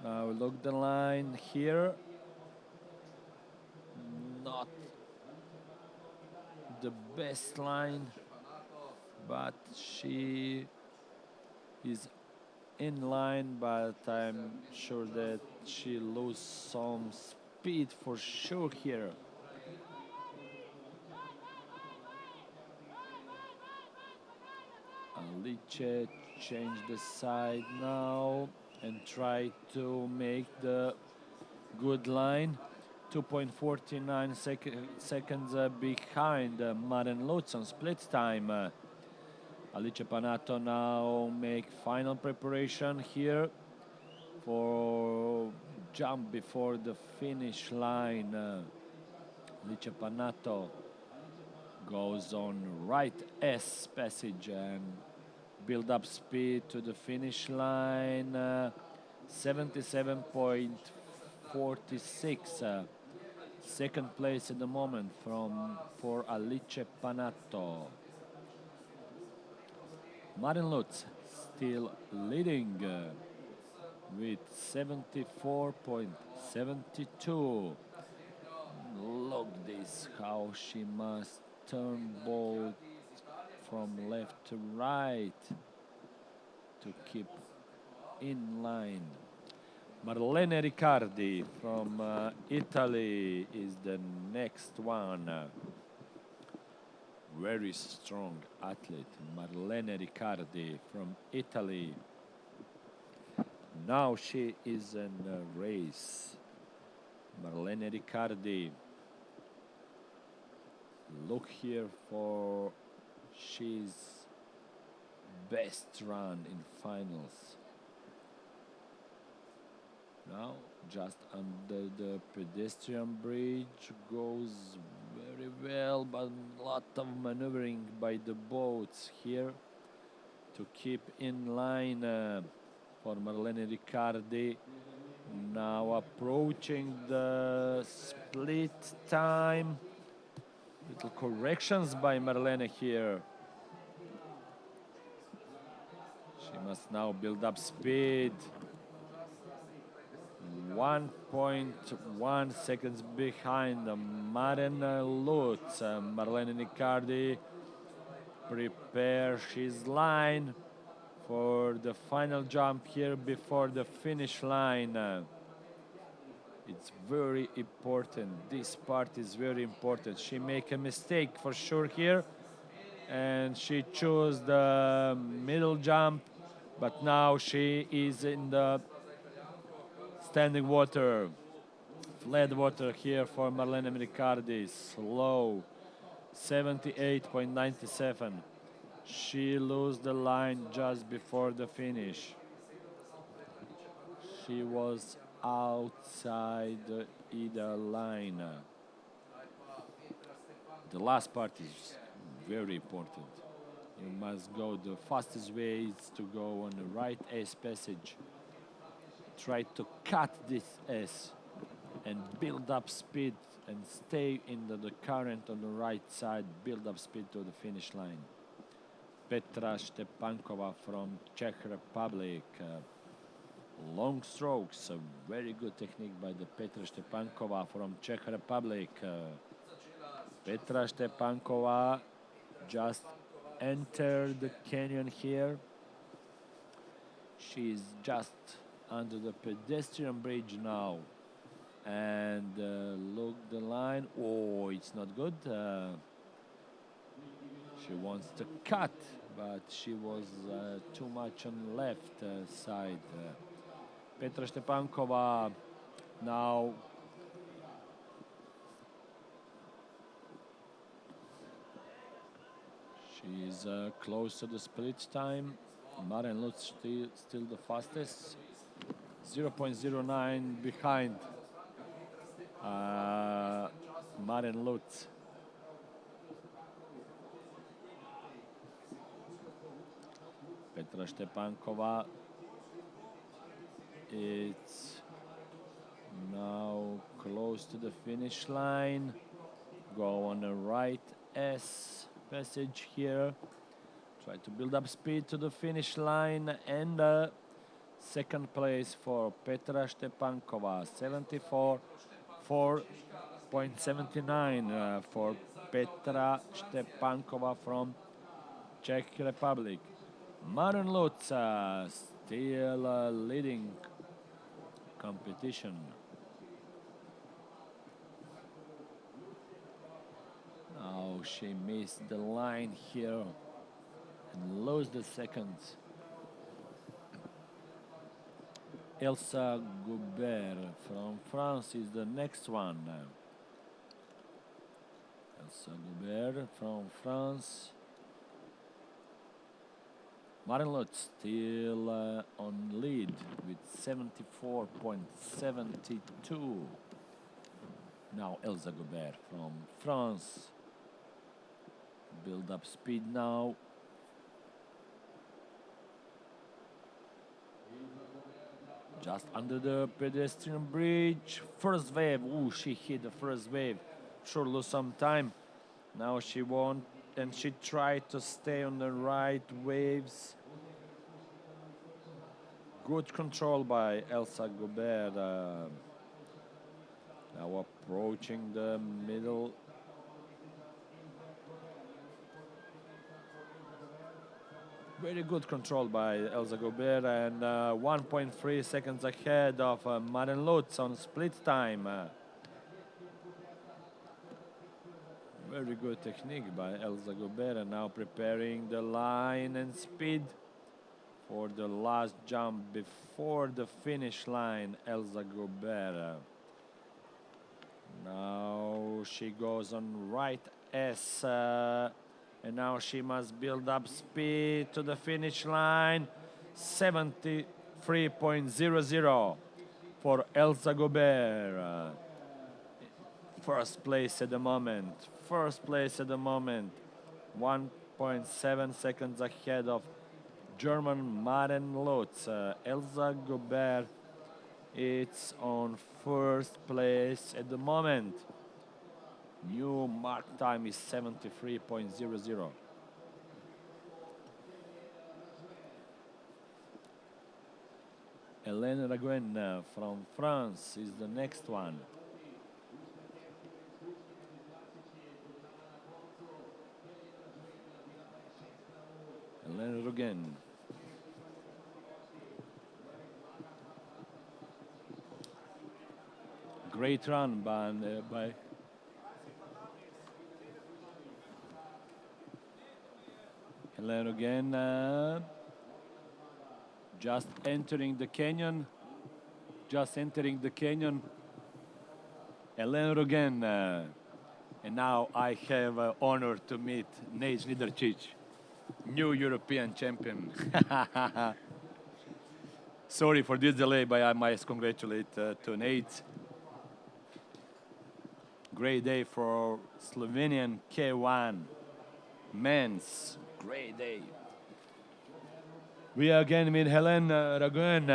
Now look the line here. Not the best line, but she is in line, but I'm sure that she lose some speed for sure here. Alice change the side now and try to make the good line. 2.49 seconds behind Maren Lutz on split time. Alice Panato now make final preparation here for jump before the finish line. Alice Panato goes on right S passage and build up speed to the finish line. 77.46. Second place at the moment for Alice Panato. Maren Lutz still leading with 74.72. Look this, how she must turn boat from left to right to keep in line. Marlene Riccardi from Italy is the next one. Very strong athlete, Marlene Riccardi from Italy. Now she is in a race. Marlene Riccardi. Look here for she's best run in finals. Now just under the pedestrian bridge goes very well, but a lot of maneuvering by the boats here to keep in line for Marlene Riccardi. Now approaching the split time. Little corrections by Marlene here. She must now build up speed. 1.1 seconds behind Maren Lutz. Marlene Riccardi prepare his line for the final jump here before the finish line. It's very important. This part is very important. She make a mistake for sure here, and she chose the middle jump, but now she is in the standing water. Flat water here for Marlene Riccardi. Slow. 78.97. She lose the line just before the finish. She was outside either line. The last part is very important. You must go the fastest way is to go on the right S passage. Try to cut this S and build up speed and stay in the current on the right side, build up speed to the finish line. Petra Stepankova from Czech Republic. Long strokes, a very good technique by the Petra Stepankova from Czech Republic. Petra Stepankova just entered the canyon here. She's just under the pedestrian bridge now. And look the line. Oh, it's not good. She wants to cut, but she was too much on the left side. Petra Stepankova now she's close to the split time. Maren Lutz still the fastest. 0.09 behind Maren Lutz. Petra Stepankova. It's now close to the finish line. Go on the right S passage here. Try to build up speed to the finish line, and second place for Petra Stepankova. 74.79 for Petra Stepankova from Czech Republic. Maren Lutz still leading competition. Now she missed the line here and lost the seconds. Elsa Goubert from France is the next one. Elsa Goubert from France. Maren Lutz still on lead with 74.72. Now Elsa Goubert from France. Build up speed now. Just under the pedestrian bridge. First wave. Ooh, she hit the first wave. Sure lose some time. Now she won, and she tried to stay on the right waves. Good control by Elsa Goubert. Now approaching the middle. Very good control by Elsa Goubert, and 1.3 seconds ahead of Maren Lutz on split time. Very good technique by Elsa Goubert, and now preparing the line and speed for the last jump before the finish line, Elsa Gobert. Now she goes on right S, and now she must build up speed to the finish line. 73.00 for Elsa Gobert. First place at the moment. 1.7 seconds ahead of German Maren Lutz. Elsa Gobert, it's on first place at the moment. New mark time is 73.00. Hélène Raguen from France is the next one. Hélène Raguen. Great run by Hélène Raguen. Just entering the canyon. Hélène Raguen. And now I have honor to meet Nate Niederčić, new European champion. Sorry for this delay, but I must congratulate to Nate. Great day for Slovenian K1 men's. Great day. We again meet Hélène Raguen,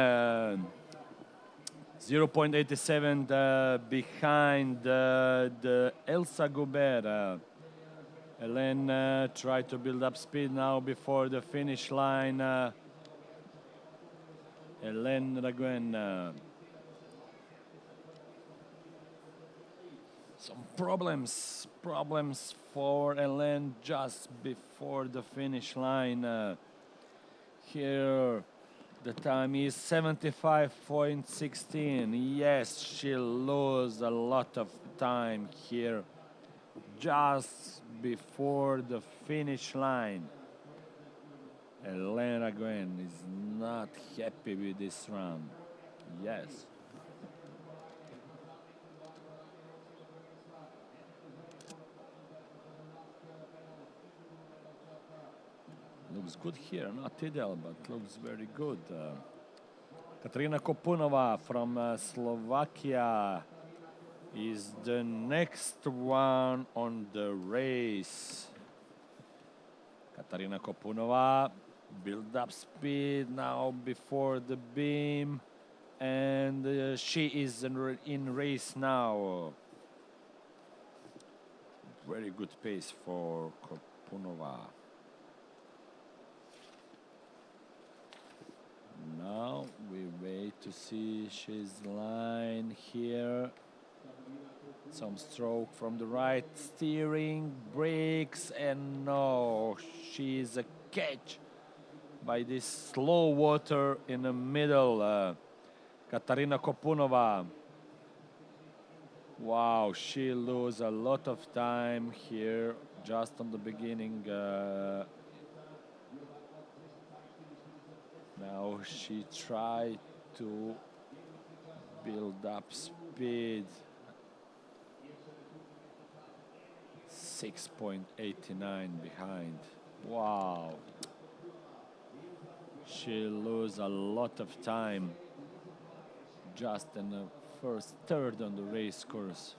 0.87 behind the Elsa Gobert. Hélène tried to build up speed now before the finish line. Hélène Raguen. Some problems for Hélène just before the finish line. Here the time is 75.16. Yes, she'll lose a lot of time here just before the finish line. Hélène Raguen is not happy with this run. Yes. Looks good here, not ideal, but looks very good. Katarina Kopunova from Slovakia is the next one on the race. Katarina Kopunova build up speed now before the beam, and she is in race now. Very good pace for Kopunova. Now we wait to see she's line here. Some stroke from the right, steering, brakes, and no, she's a catch by this slow water in the middle. Katarina Kopunova. Wow, she lose a lot of time here just on the beginning. Now she tried to build up speed. 6.89 behind. Wow. She lose a lot of time just in the first third on the race course.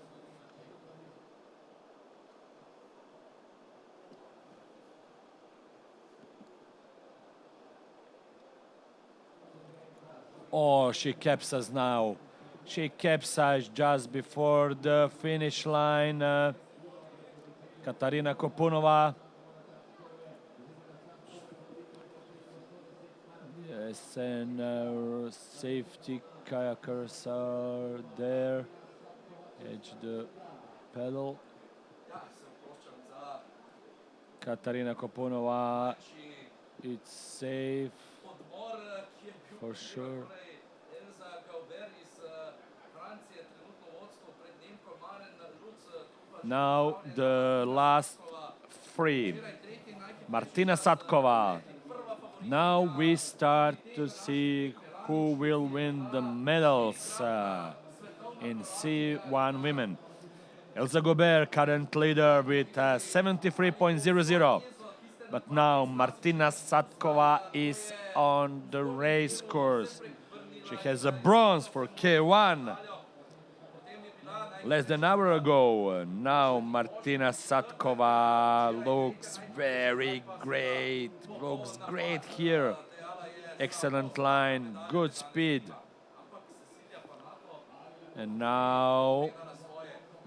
Oh, she capsized now. She capsized just before the finish line. Katarina Kopunova. Yes, and safety kayakers are there. Edge the pedal. Katarina Kopunova. It's safe for sure. Now the last three. Martina Satkova Now we start to see who will win the medals in C1 women. Elsa Gobert, current leader with 73.00. But now Martina Satkova is on the race course. She has a bronze for K1 less than an hour ago. Now Martina Satkova looks very great. Looks great here. Excellent line, good speed. And now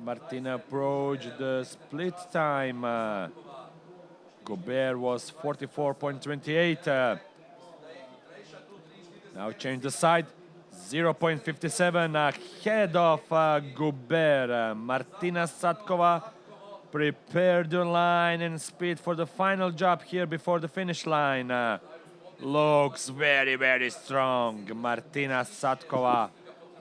Martina approached the split time. Gobert was 44.28. Now change the side. 0.57 ahead of Gobert. Martina Satkova prepared the line and speed for the final job here before the finish line. Looks very, very strong. Martina Satkova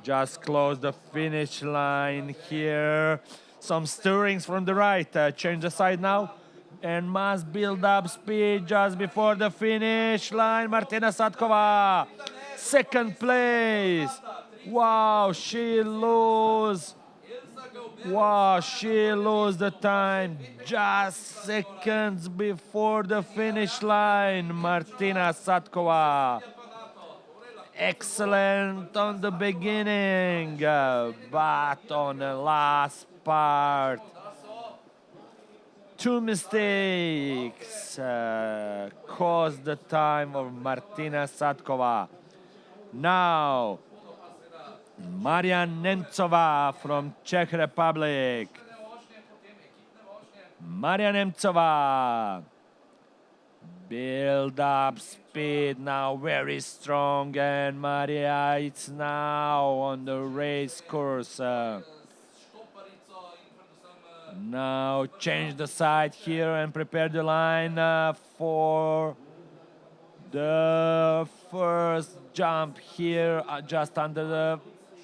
just closed the finish line here. Some stirrings from the right. Change the side now and must build up speed just before the finish line. Martina Satkova, second place. Wow, she lose the time just seconds before the finish line. Martina Satkova, excellent on the beginning, but on the last part, two mistakes caused the time of Martina Satkova. Now, Maria Nemcová from Czech Republic. Maria Nemcová, build up speed now, very strong, and Maria is now on the race course. Now change the side here and prepare the line for the first jump here just under the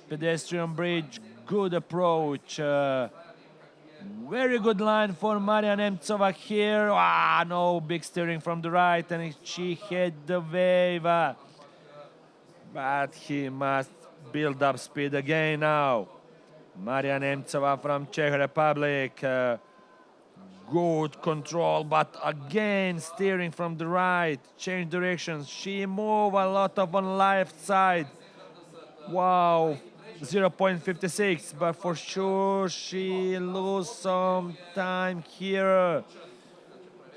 pedestrian bridge. Good approach. Very good line for Maria Nemcová here. No, big steering from the right, and she had the wave. But he must build up speed again now. Maria Nemcová from Czech Republic. Good control, but again steering from the right. Change directions. She moved a lot of on left side. Wow, 0.56, but for sure she lose some time here.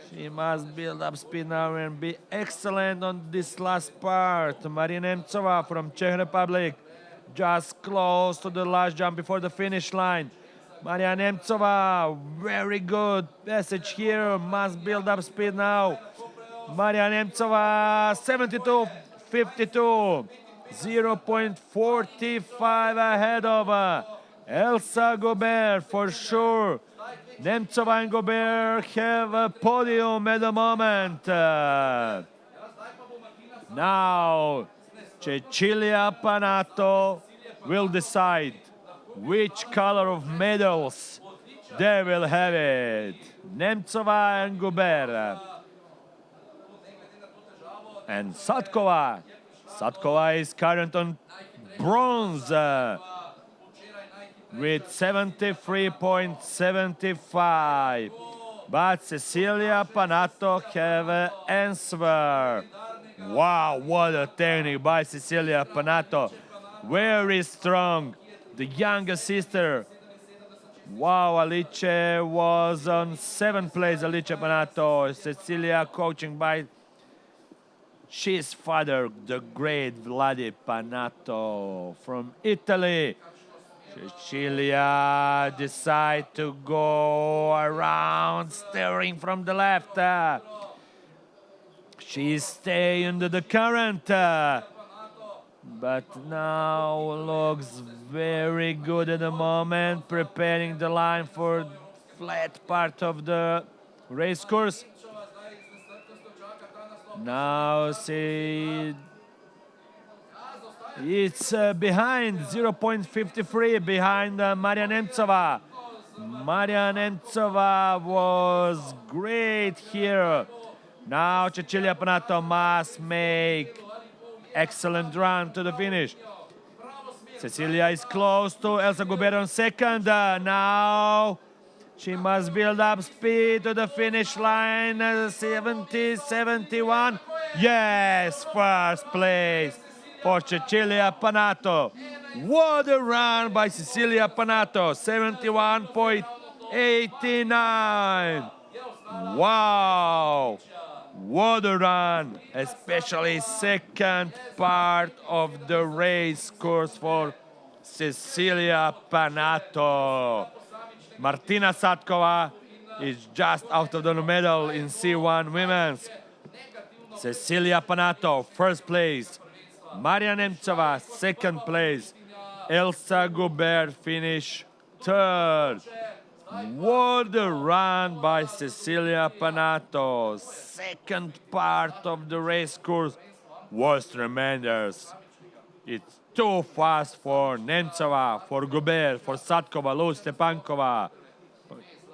She must build up speed now and be excellent on this last part. Maria Nemcová from Czech Republic, just close to the last jump before the finish line. Maria Nemcová, very good passage here, must build up speed now. Maria Nemcová, 72.52, 0.45 ahead of Elsa Gobert for sure. Nemcová and Gobert have a podium at the moment. Now, Cecilia Panato will decide which color of medals they will have it. Nemcová and Gobert. And Satkova. Satkova is current on bronze with 73.75. But Cecilia Panato have an answer. Wow, what a technique by Cecilia Panato. Very strong. The younger sister. Wow, Alice was on 7th place, Alice Panato. Cecilia coaching by his father, the great Vladi Panato from Italy. Cecilia decide to go around, steering from the left. She stay under the current. But now looks very good at the moment, preparing the line for flat part of the race course. Now see, it's behind 0.53 behind Maria Nemcová. Maria Nemcová was great here. Now Cecilia Panato must make excellent run to the finish. Cecilia is close to Elsa Guber on second. Now she must build up speed to the finish line. 70, 71. Yes, first place for Cecilia Panato. What a run by Cecilia Panato. 71.89. Wow. What a run, especially second part of the race course for Cecilia Panato. Martina Satkova is just out of the medal in C1 women's. Cecilia Panato, first place. Maria Nemcova, second place. Elsa Gubert finish third. What a run by Cecilia Panato. Second part of the race course was tremendous. It's too fast for Nemcova, for Gubert, for Satkova, Lu Stepankova.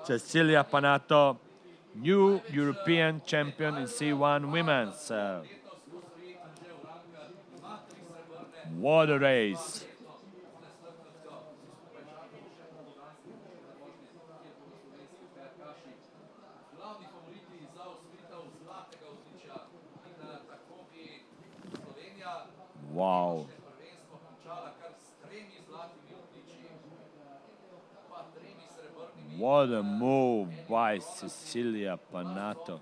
Cecilia Panato, new European champion in C1 women's. What a race. Wow. What a move by Cecilia Panato.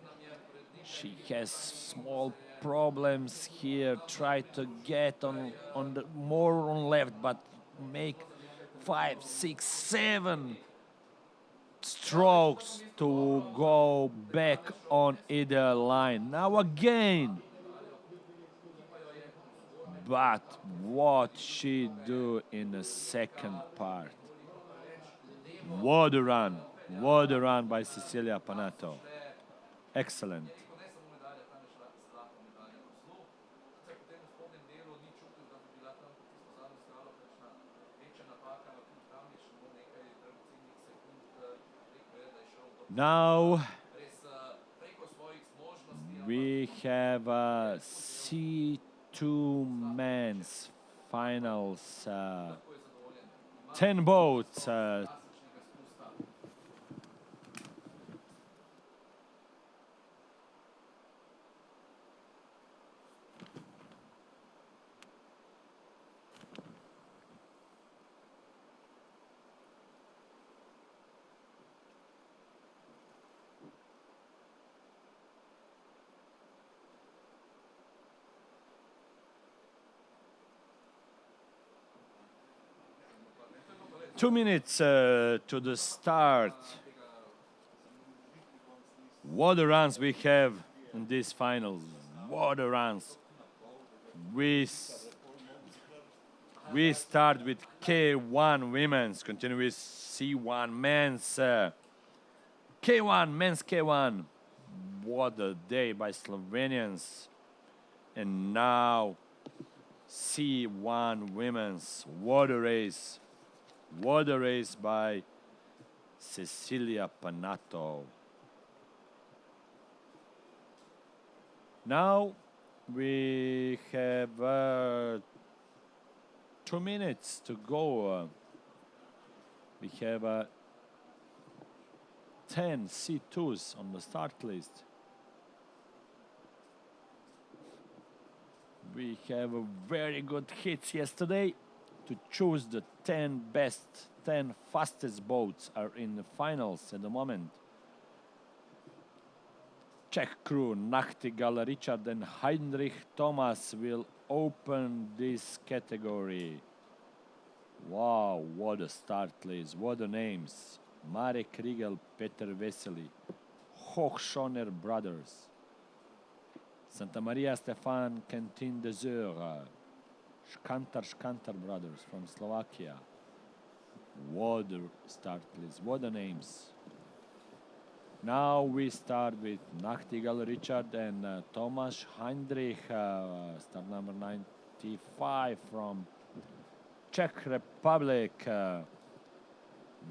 She has small problems here. Try to get on the more on left, but make 5, 6, 7 strokes to go back on either line. Now again. But what she do in the second part? What a run by Cecilia Panato. Excellent. Now we have a C2 men's finals. 10 boats. Two minutes to the start. What a runs we have in these finals. What a runs. We start with K1 women's, continue with C1 men's. K1, men's K1. What a day by Slovenians. And now C1 women's. What a race. What a race by Cecilia Panato. Now we have 2 minutes to go. We have 10 C2s on the start list. We have a very good hits yesterday to choose the 10 best, 10 fastest boats are in the finals at the moment. Czech crew Nachtigall, Richard and Heinrich Thomas will open this category. Wow, what a start list, what the names. Marek Rigel, Peter Vesely, Hochschoner brothers, Santa Maria Stefan Quentin de Zeur, Škantar brothers from Slovakia. What a start list, what the names. Now we start with Nachtigall Richard and Tomáš Heinrich, start number 95 from Czech Republic.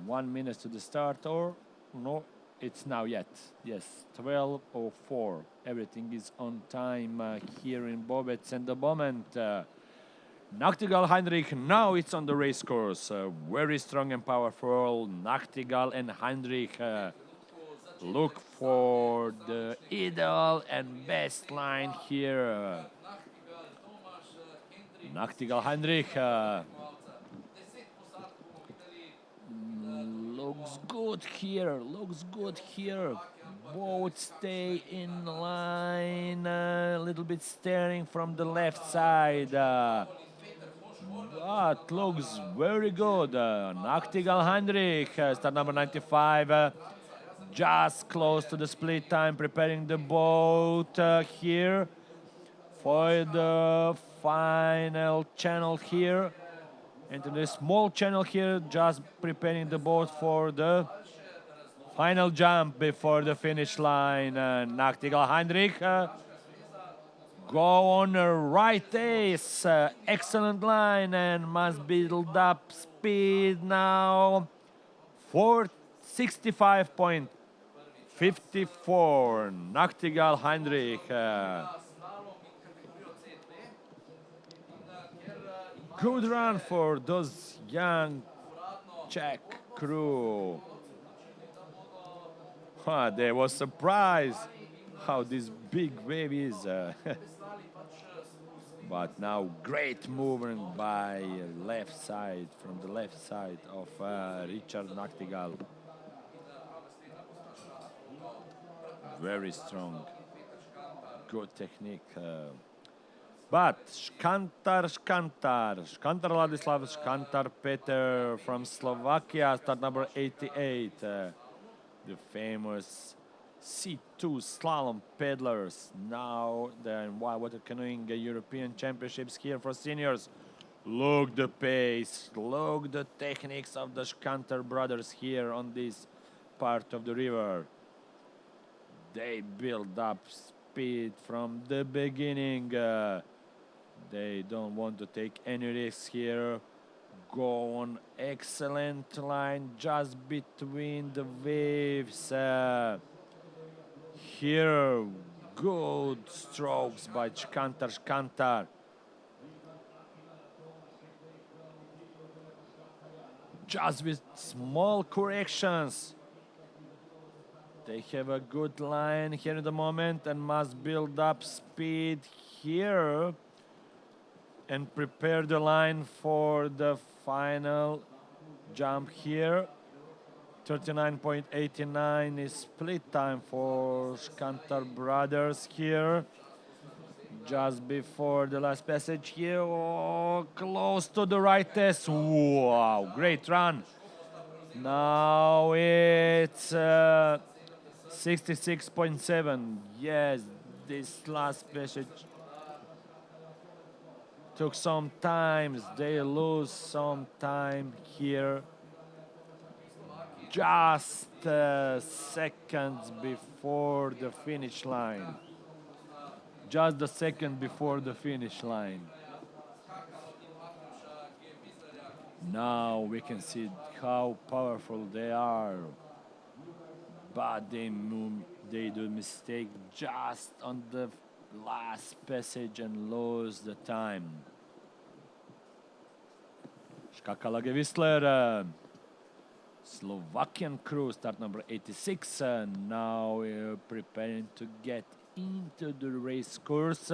1 minute to the start, or no, it's now yet. Yes, 12:04. Everything is on time here in Bovec. And the moment, Nachtigall Heinrich, now it's on the race course. Very strong and powerful. Nachtigall and Heinrich look for the ideal and best line here. Nachtigall Heinrich looks good here, Both stay in line, a little bit steering from the left side. But looks very good. Nachtigall Heinrich, start number 95, just close to the split time, preparing the boat here for the final channel here. Into the small channel here, just preparing the boat for the final jump before the finish line. Nachtigall Heinrich go on a right ace, excellent line, and must build up speed now for 65.54. Nachtigall Heinrich. Good run for those young Czech crew. They was surprised how this big wave is. But now great movement by left side, from the left side of Richard Nachtigall. Very strong, good technique. But Škantar Ladislav, Škantar Peter from Slovakia, start number 88. The famous C2 slalom peddlers. Now the Wildwater Canoeing European Championships here for seniors. Look the pace, look the techniques of the Škantar brothers here on this part of the river. They build up speed from the beginning. They don't want to take any risks here. Go on excellent line just between the waves. Here, good strokes by Škantar. Just with small corrections. They have a good line here at the moment and must build up speed here and prepare the line for the final jump here. 39.89 is split time for Škantar brothers here. Just before the last passage here. Oh, close to the right test. Wow, great run. Now it's 66.7. Yes, this last passage took some time. They lose some time here. Just seconds before the finish line. Just a second before the finish line. Now we can see how powerful they are. But they do mistake just on the last passage and lose the time. Skakalage Whistler, Slovakian crew, start number 86. Now we're preparing to get into the race course.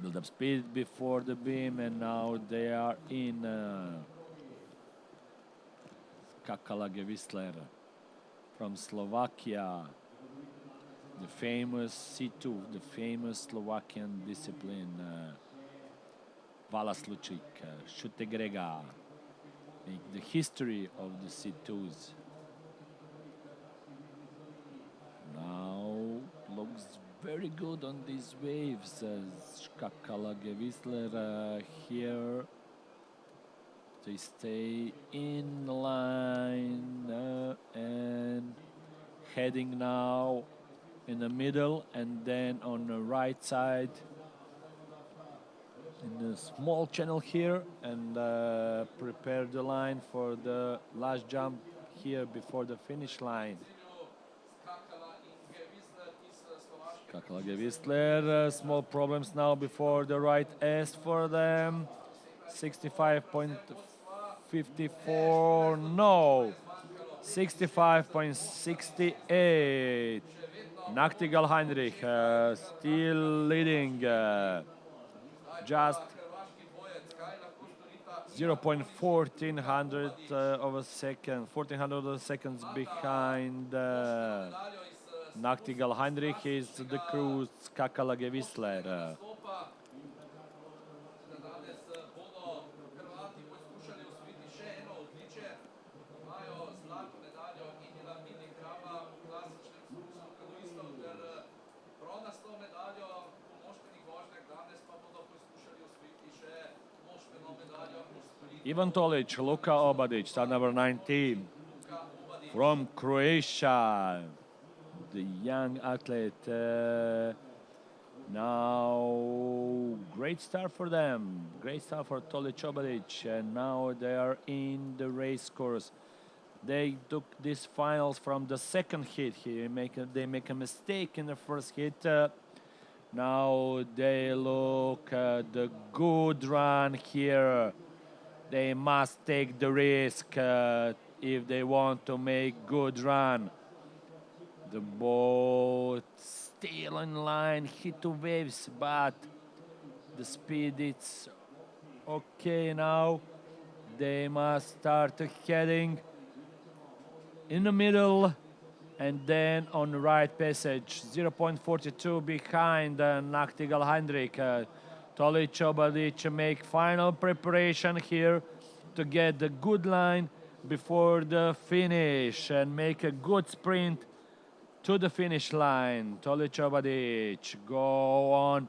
Build up speed before the beam, and now they are in. Skakalage Whistler from Slovakia, the famous C2, the famous Slovakian discipline, Vala Slučik, Šute Grega, the history of the C2s. Now looks very good on these waves. Skakalage Whistler here. They stay in line and heading now in the middle and then on the right side in a small channel here, and prepare the line for the last jump here before the finish line. Kakalage Whistler, small problems now before the right S for them. 65.54, no, 65.68. Nachtigall Heinrich still leading, just 0.1400 of a second, 1400 of a seconds behind Nachtigall Heinrich is the crew Kakalage Whistler. Ivan Tolic, Luka Obadic, start number 19 from Croatia. The young athlete. Now, great start for them. Great start for Tolic Obadic. And now they are in the race course. They took these finals from the second hit. They make a mistake in the first hit. Now they look at the good run here. They must take the risk if they want to make good run. The boat still in line, hit two waves, but the speed it's okay now. They must start heading in the middle and then on the right passage. 0.42 behind Nachtigall Heinrich. Tolic Obadic make final preparation here to get the good line before the finish and make a good sprint to the finish line. Tolic Obadic go on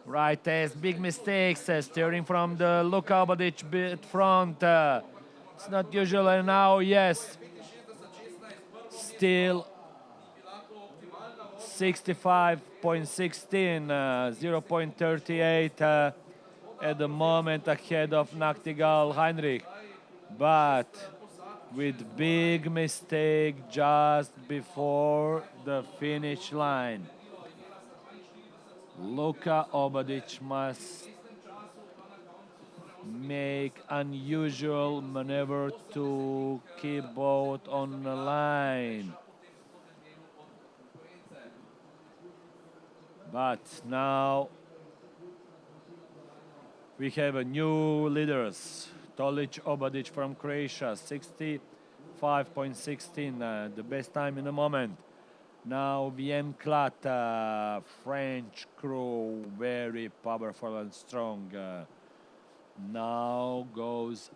right as big mistakes, steering from the Luka Obadic bit front. It's not usual now, yes. Still 65.16, 0.38 at the moment ahead of Nachtigall Heinrich, but with big mistake just before the finish line. Luka Obadic must make unusual maneuver to keep both on the line. But now we have a new leaders. Tolic Obadic from Croatia, 65.16, the best time in the moment. Now Vien Clat, French crew, very powerful and strong. Now goes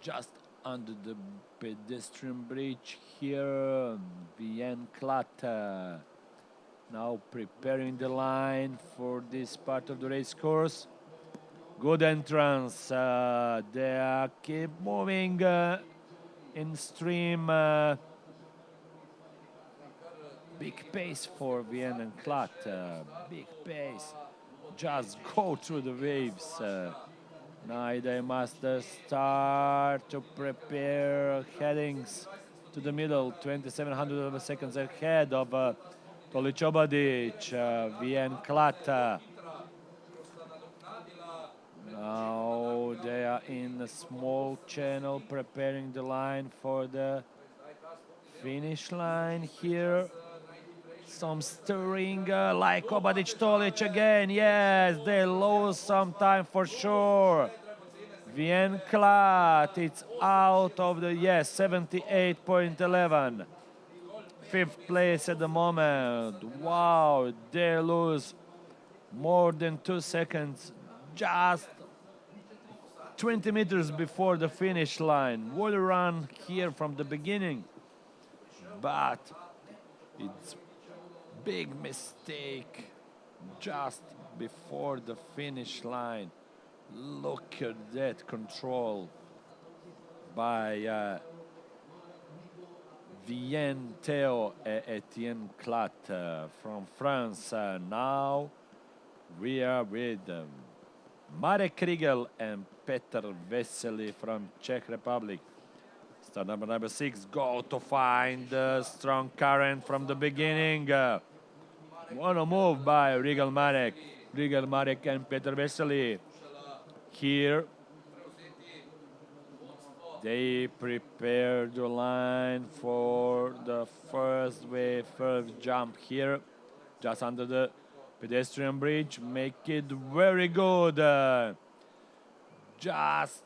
just under the pedestrian bridge here. Vien Clat now preparing the line for this part of the race course. Good entrance. They keep moving in stream. Big pace for Vien and Clat. Big pace. Just go through the waves. Now they must start to prepare headings to the middle. 2,700 of seconds ahead of Tolic Obadic, Vien Clat. Now they are in a small channel preparing the line for the finish line here. Some stirring like Obadic Tolic again. Yes, they lose some time for sure. Vien Clat, it's out of the, yes, 78.11. Fifth place at the moment. Wow, they lose more than 2 seconds. Just 20 meters before the finish line. What a run here from the beginning. But it's big mistake just before the finish line. Look at that control by Vien Theo Etienne Clat from France. Now we are with Marek Rigel and Petr Vesely from Czech Republic. Start number 6, go to find the strong current from the beginning. What a move by Rigel Marek. Rigel Marek and Petr Vesely. Here, they prepare the line for the first wave, first jump here, just under the pedestrian bridge. Make it very good. Just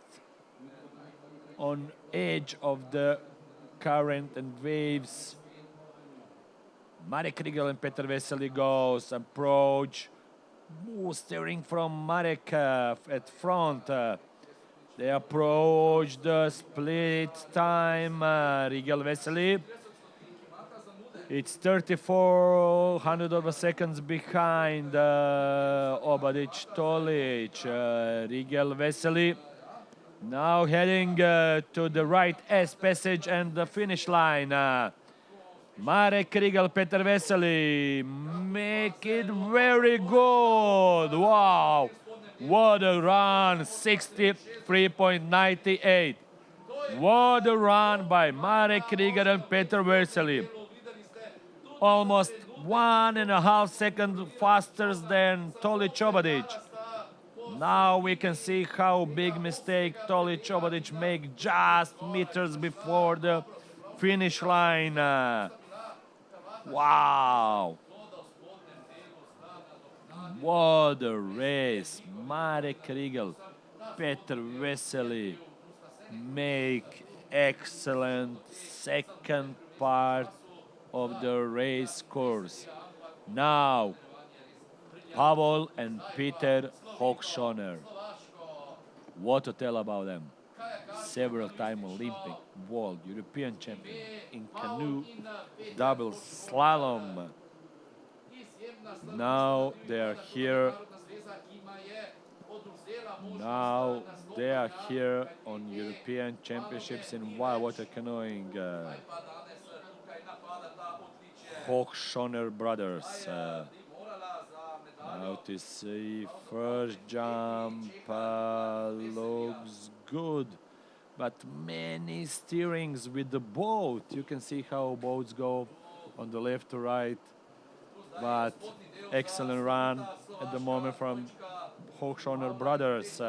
on edge of the current and waves. Marek Rigel and Petr Vesely goes, approach. Steering from Marek at front. They approach the split time. Rigel Vesely. It's 3400 of a seconds behind Obadic Tolic. Rigel Vesely now heading to the right S passage and the finish line. Marek Rigel, Petr Vesely, make it very good. Wow, what a run, 63.98. What a run by Marek Rigel and Petr Vesely. Almost 1.5 seconds faster than Tolic Obadic. Now we can see how big mistake Tolic Obadic make just meters before the finish line. Wow! What a race! Marek Rigel, Petr Vesely make excellent second part of the race course. Now, Pavel and Peter Hochschoner. What to tell about them? Several-time Olympic, world, European champion in canoe, double slalom. Now they are here. Now they are here on European Championships in Wildwater Canoeing. Hochschoner brothers. Now to see first jump looks good, but many steerings with the boat. You can see how boats go on the left to right, but excellent run at the moment from Hochschoner brothers.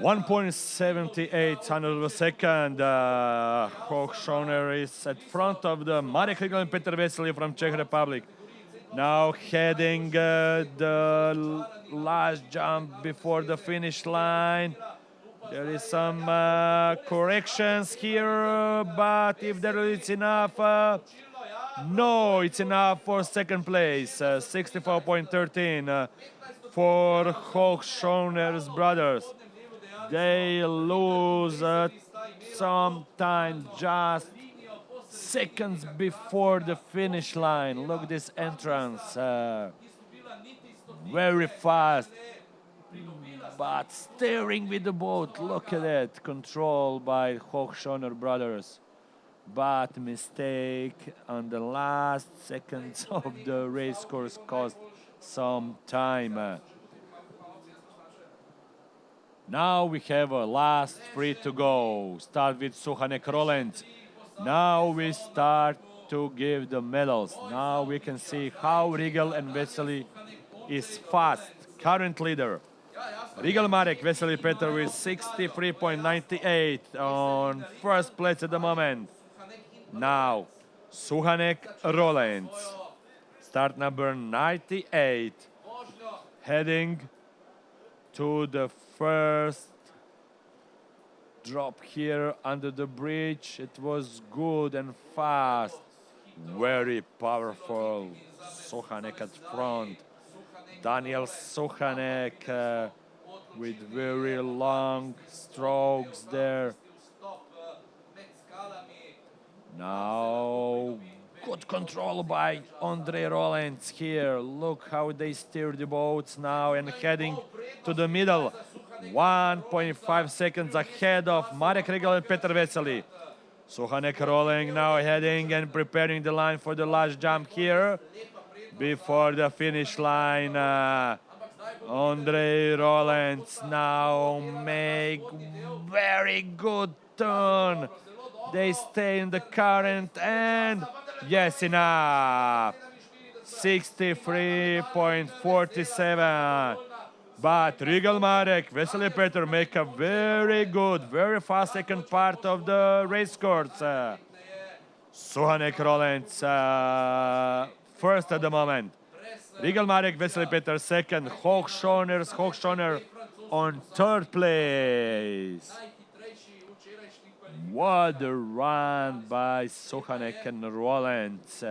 1.78 of a second. Hochschoner is at front of the Marek Rigel and Petr Vesely from Czech Republic. Now heading the last jump before the finish line. There is some corrections here, but if there is enough, no, it's enough for second place. 64.13 for Hochschoner's brothers. They lose some time, just seconds before the finish line. Look this entrance, very fast, but steering with the boat. Look at it, controlled by Hochschoner brothers. But mistake on the last seconds of the race course cost some time. Now we have a last three to go. Start with Suchanek Roland. Now we start to give the medals. Now we can see how Rigel and Vesely is fast. Current leader. Rigel Marek, Vesely Petr with 63.98 on first place at the moment. Now, Suchanek Roland. Start number 98. Heading to the first drop here under the bridge. It was good and fast. Very powerful. Suchanek at front. Daniel Suchanek with very long strokes there. Now, good control by Andre Rollins here. Look how they steer the boats now and heading to the middle. 1.5 seconds ahead of Marek Rigel and Petr Vesely. Suhanek rolling now, heading and preparing the line for the last jump here before the finish line. Andre Rollins now make very good turn. They stay in the current and yes, enough. 63.47. But Regal Marek, Vesely Peter make a very good, very fast second part of the race course. Suhanek Rollins first at the moment. Regal Marek, Vesely Peter second. Hochschoner on third place. What a run by Suhanek and Rollins.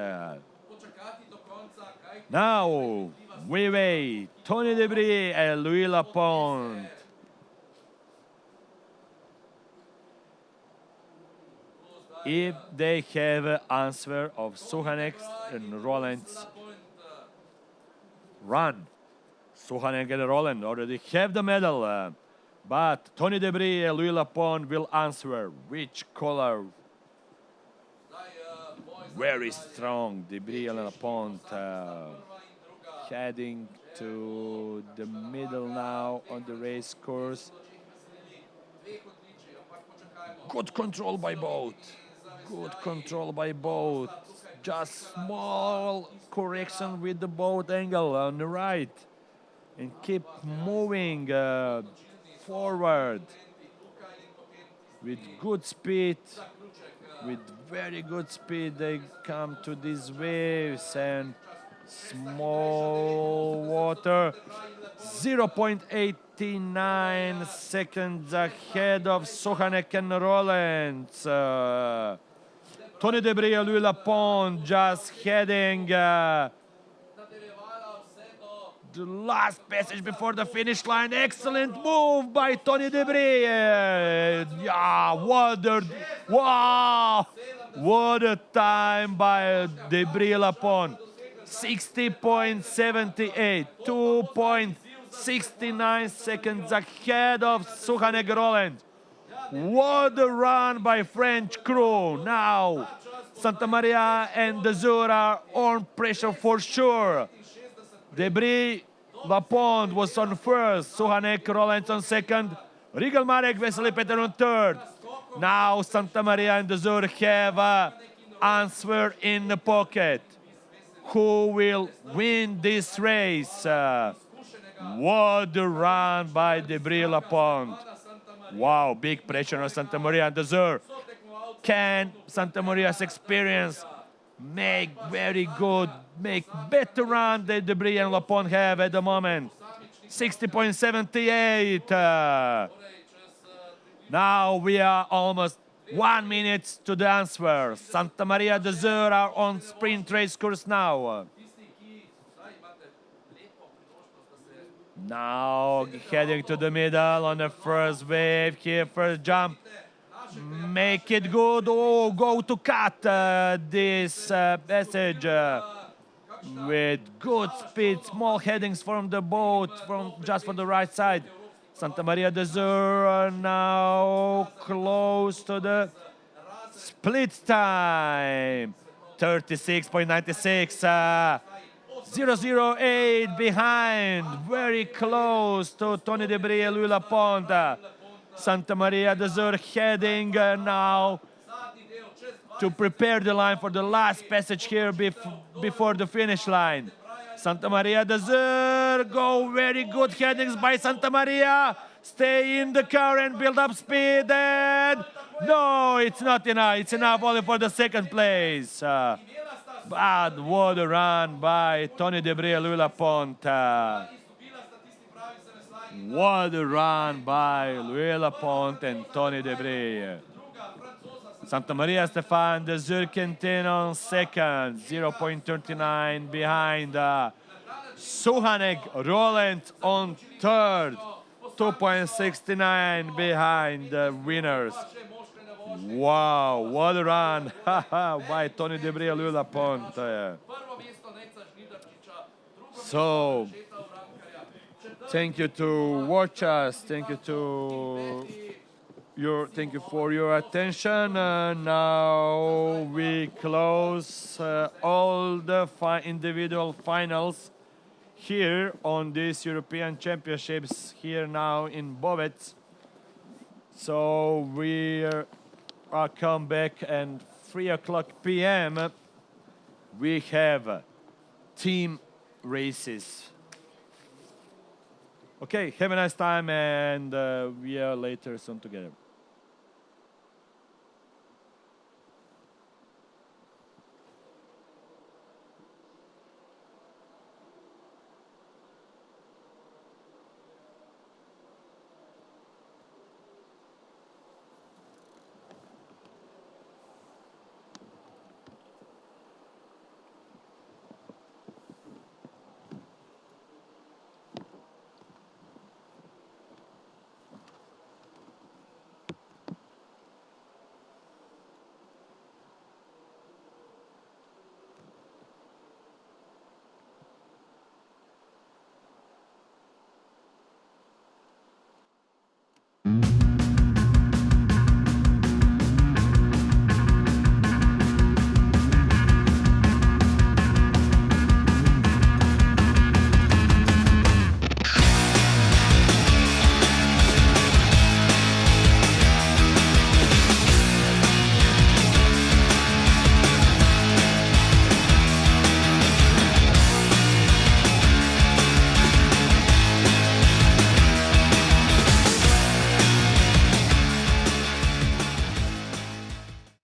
Now we wait. Tony Debris and Louis Laponte. If they have an answer of Suhanek and Rollins run. Suhanek and Rollins already have the medal. But Tony Debris and Louis Laponte will answer which color. Very strong. Debris and Laponte heading to the middle now on the race course. Good control by both. Good control by both. Just small correction with the boat angle on the right. And keep moving forward with good speed, with very good speed. They come to these waves and small water. 0.89 seconds ahead of Suhanek and Rollins. Tony Debris and Louis Laponte just heading the last passage before the finish line. Excellent move by Tony Debris. Yeah, what a time by Debris Laponte. 60.78, 2.69 seconds ahead of Suhanek Rollins. What a run by French crew. Now, Santa Maria and Dezur are on pressure for sure. Debris Laponte was on first, Suhanek Rollins on second, Regal Marek, Vesely Peter on third. Now Santa Maria and Dezur have an answer in the pocket. Who will win this race? What a run by Debris Laponte. Wow, big pressure on Santa Maria and Dezur. Can Santa Maria's experience make better run than Debris and Laponte have at the moment? 60.78. Now we are almost 1 minute to the answer. Santa Maria Dezur are on sprint race course now. Now heading to the middle on the first wave here, first jump. Make it good. Oh, go to cut this passage with good speed. Small headings from the boat, just for the right side. Santa Maria Dezur now close to the split time. 36.96. 0.08 behind. Very close to Tony Debris and Louis Laponte. Santa Maria Dezur heading now to prepare the line for the last passage here before the finish line. Santa Maria Dezur, go very good headings by Santa Maria. Stay in the car and build up speed. And no, it's not enough. It's enough only for the second place. But what a run by Tony Debris and Louis Laponte. What a run by Louis Laponte and Tony Debris. Santa Maria Stefan Dezur Quintino on second, 0.39 behind. Suhanek Rollins on third, 2.69 behind the winners. Wow, what a run by Tony Debris and Louis Laponte. So, thank you to watch us. Thank you to for your attention. Now we close all the individual finals here on these European Championships here now in Bovec. So we are come back and 3:00 p.m. we have team races. Okay, have a nice time, and we are later soon together.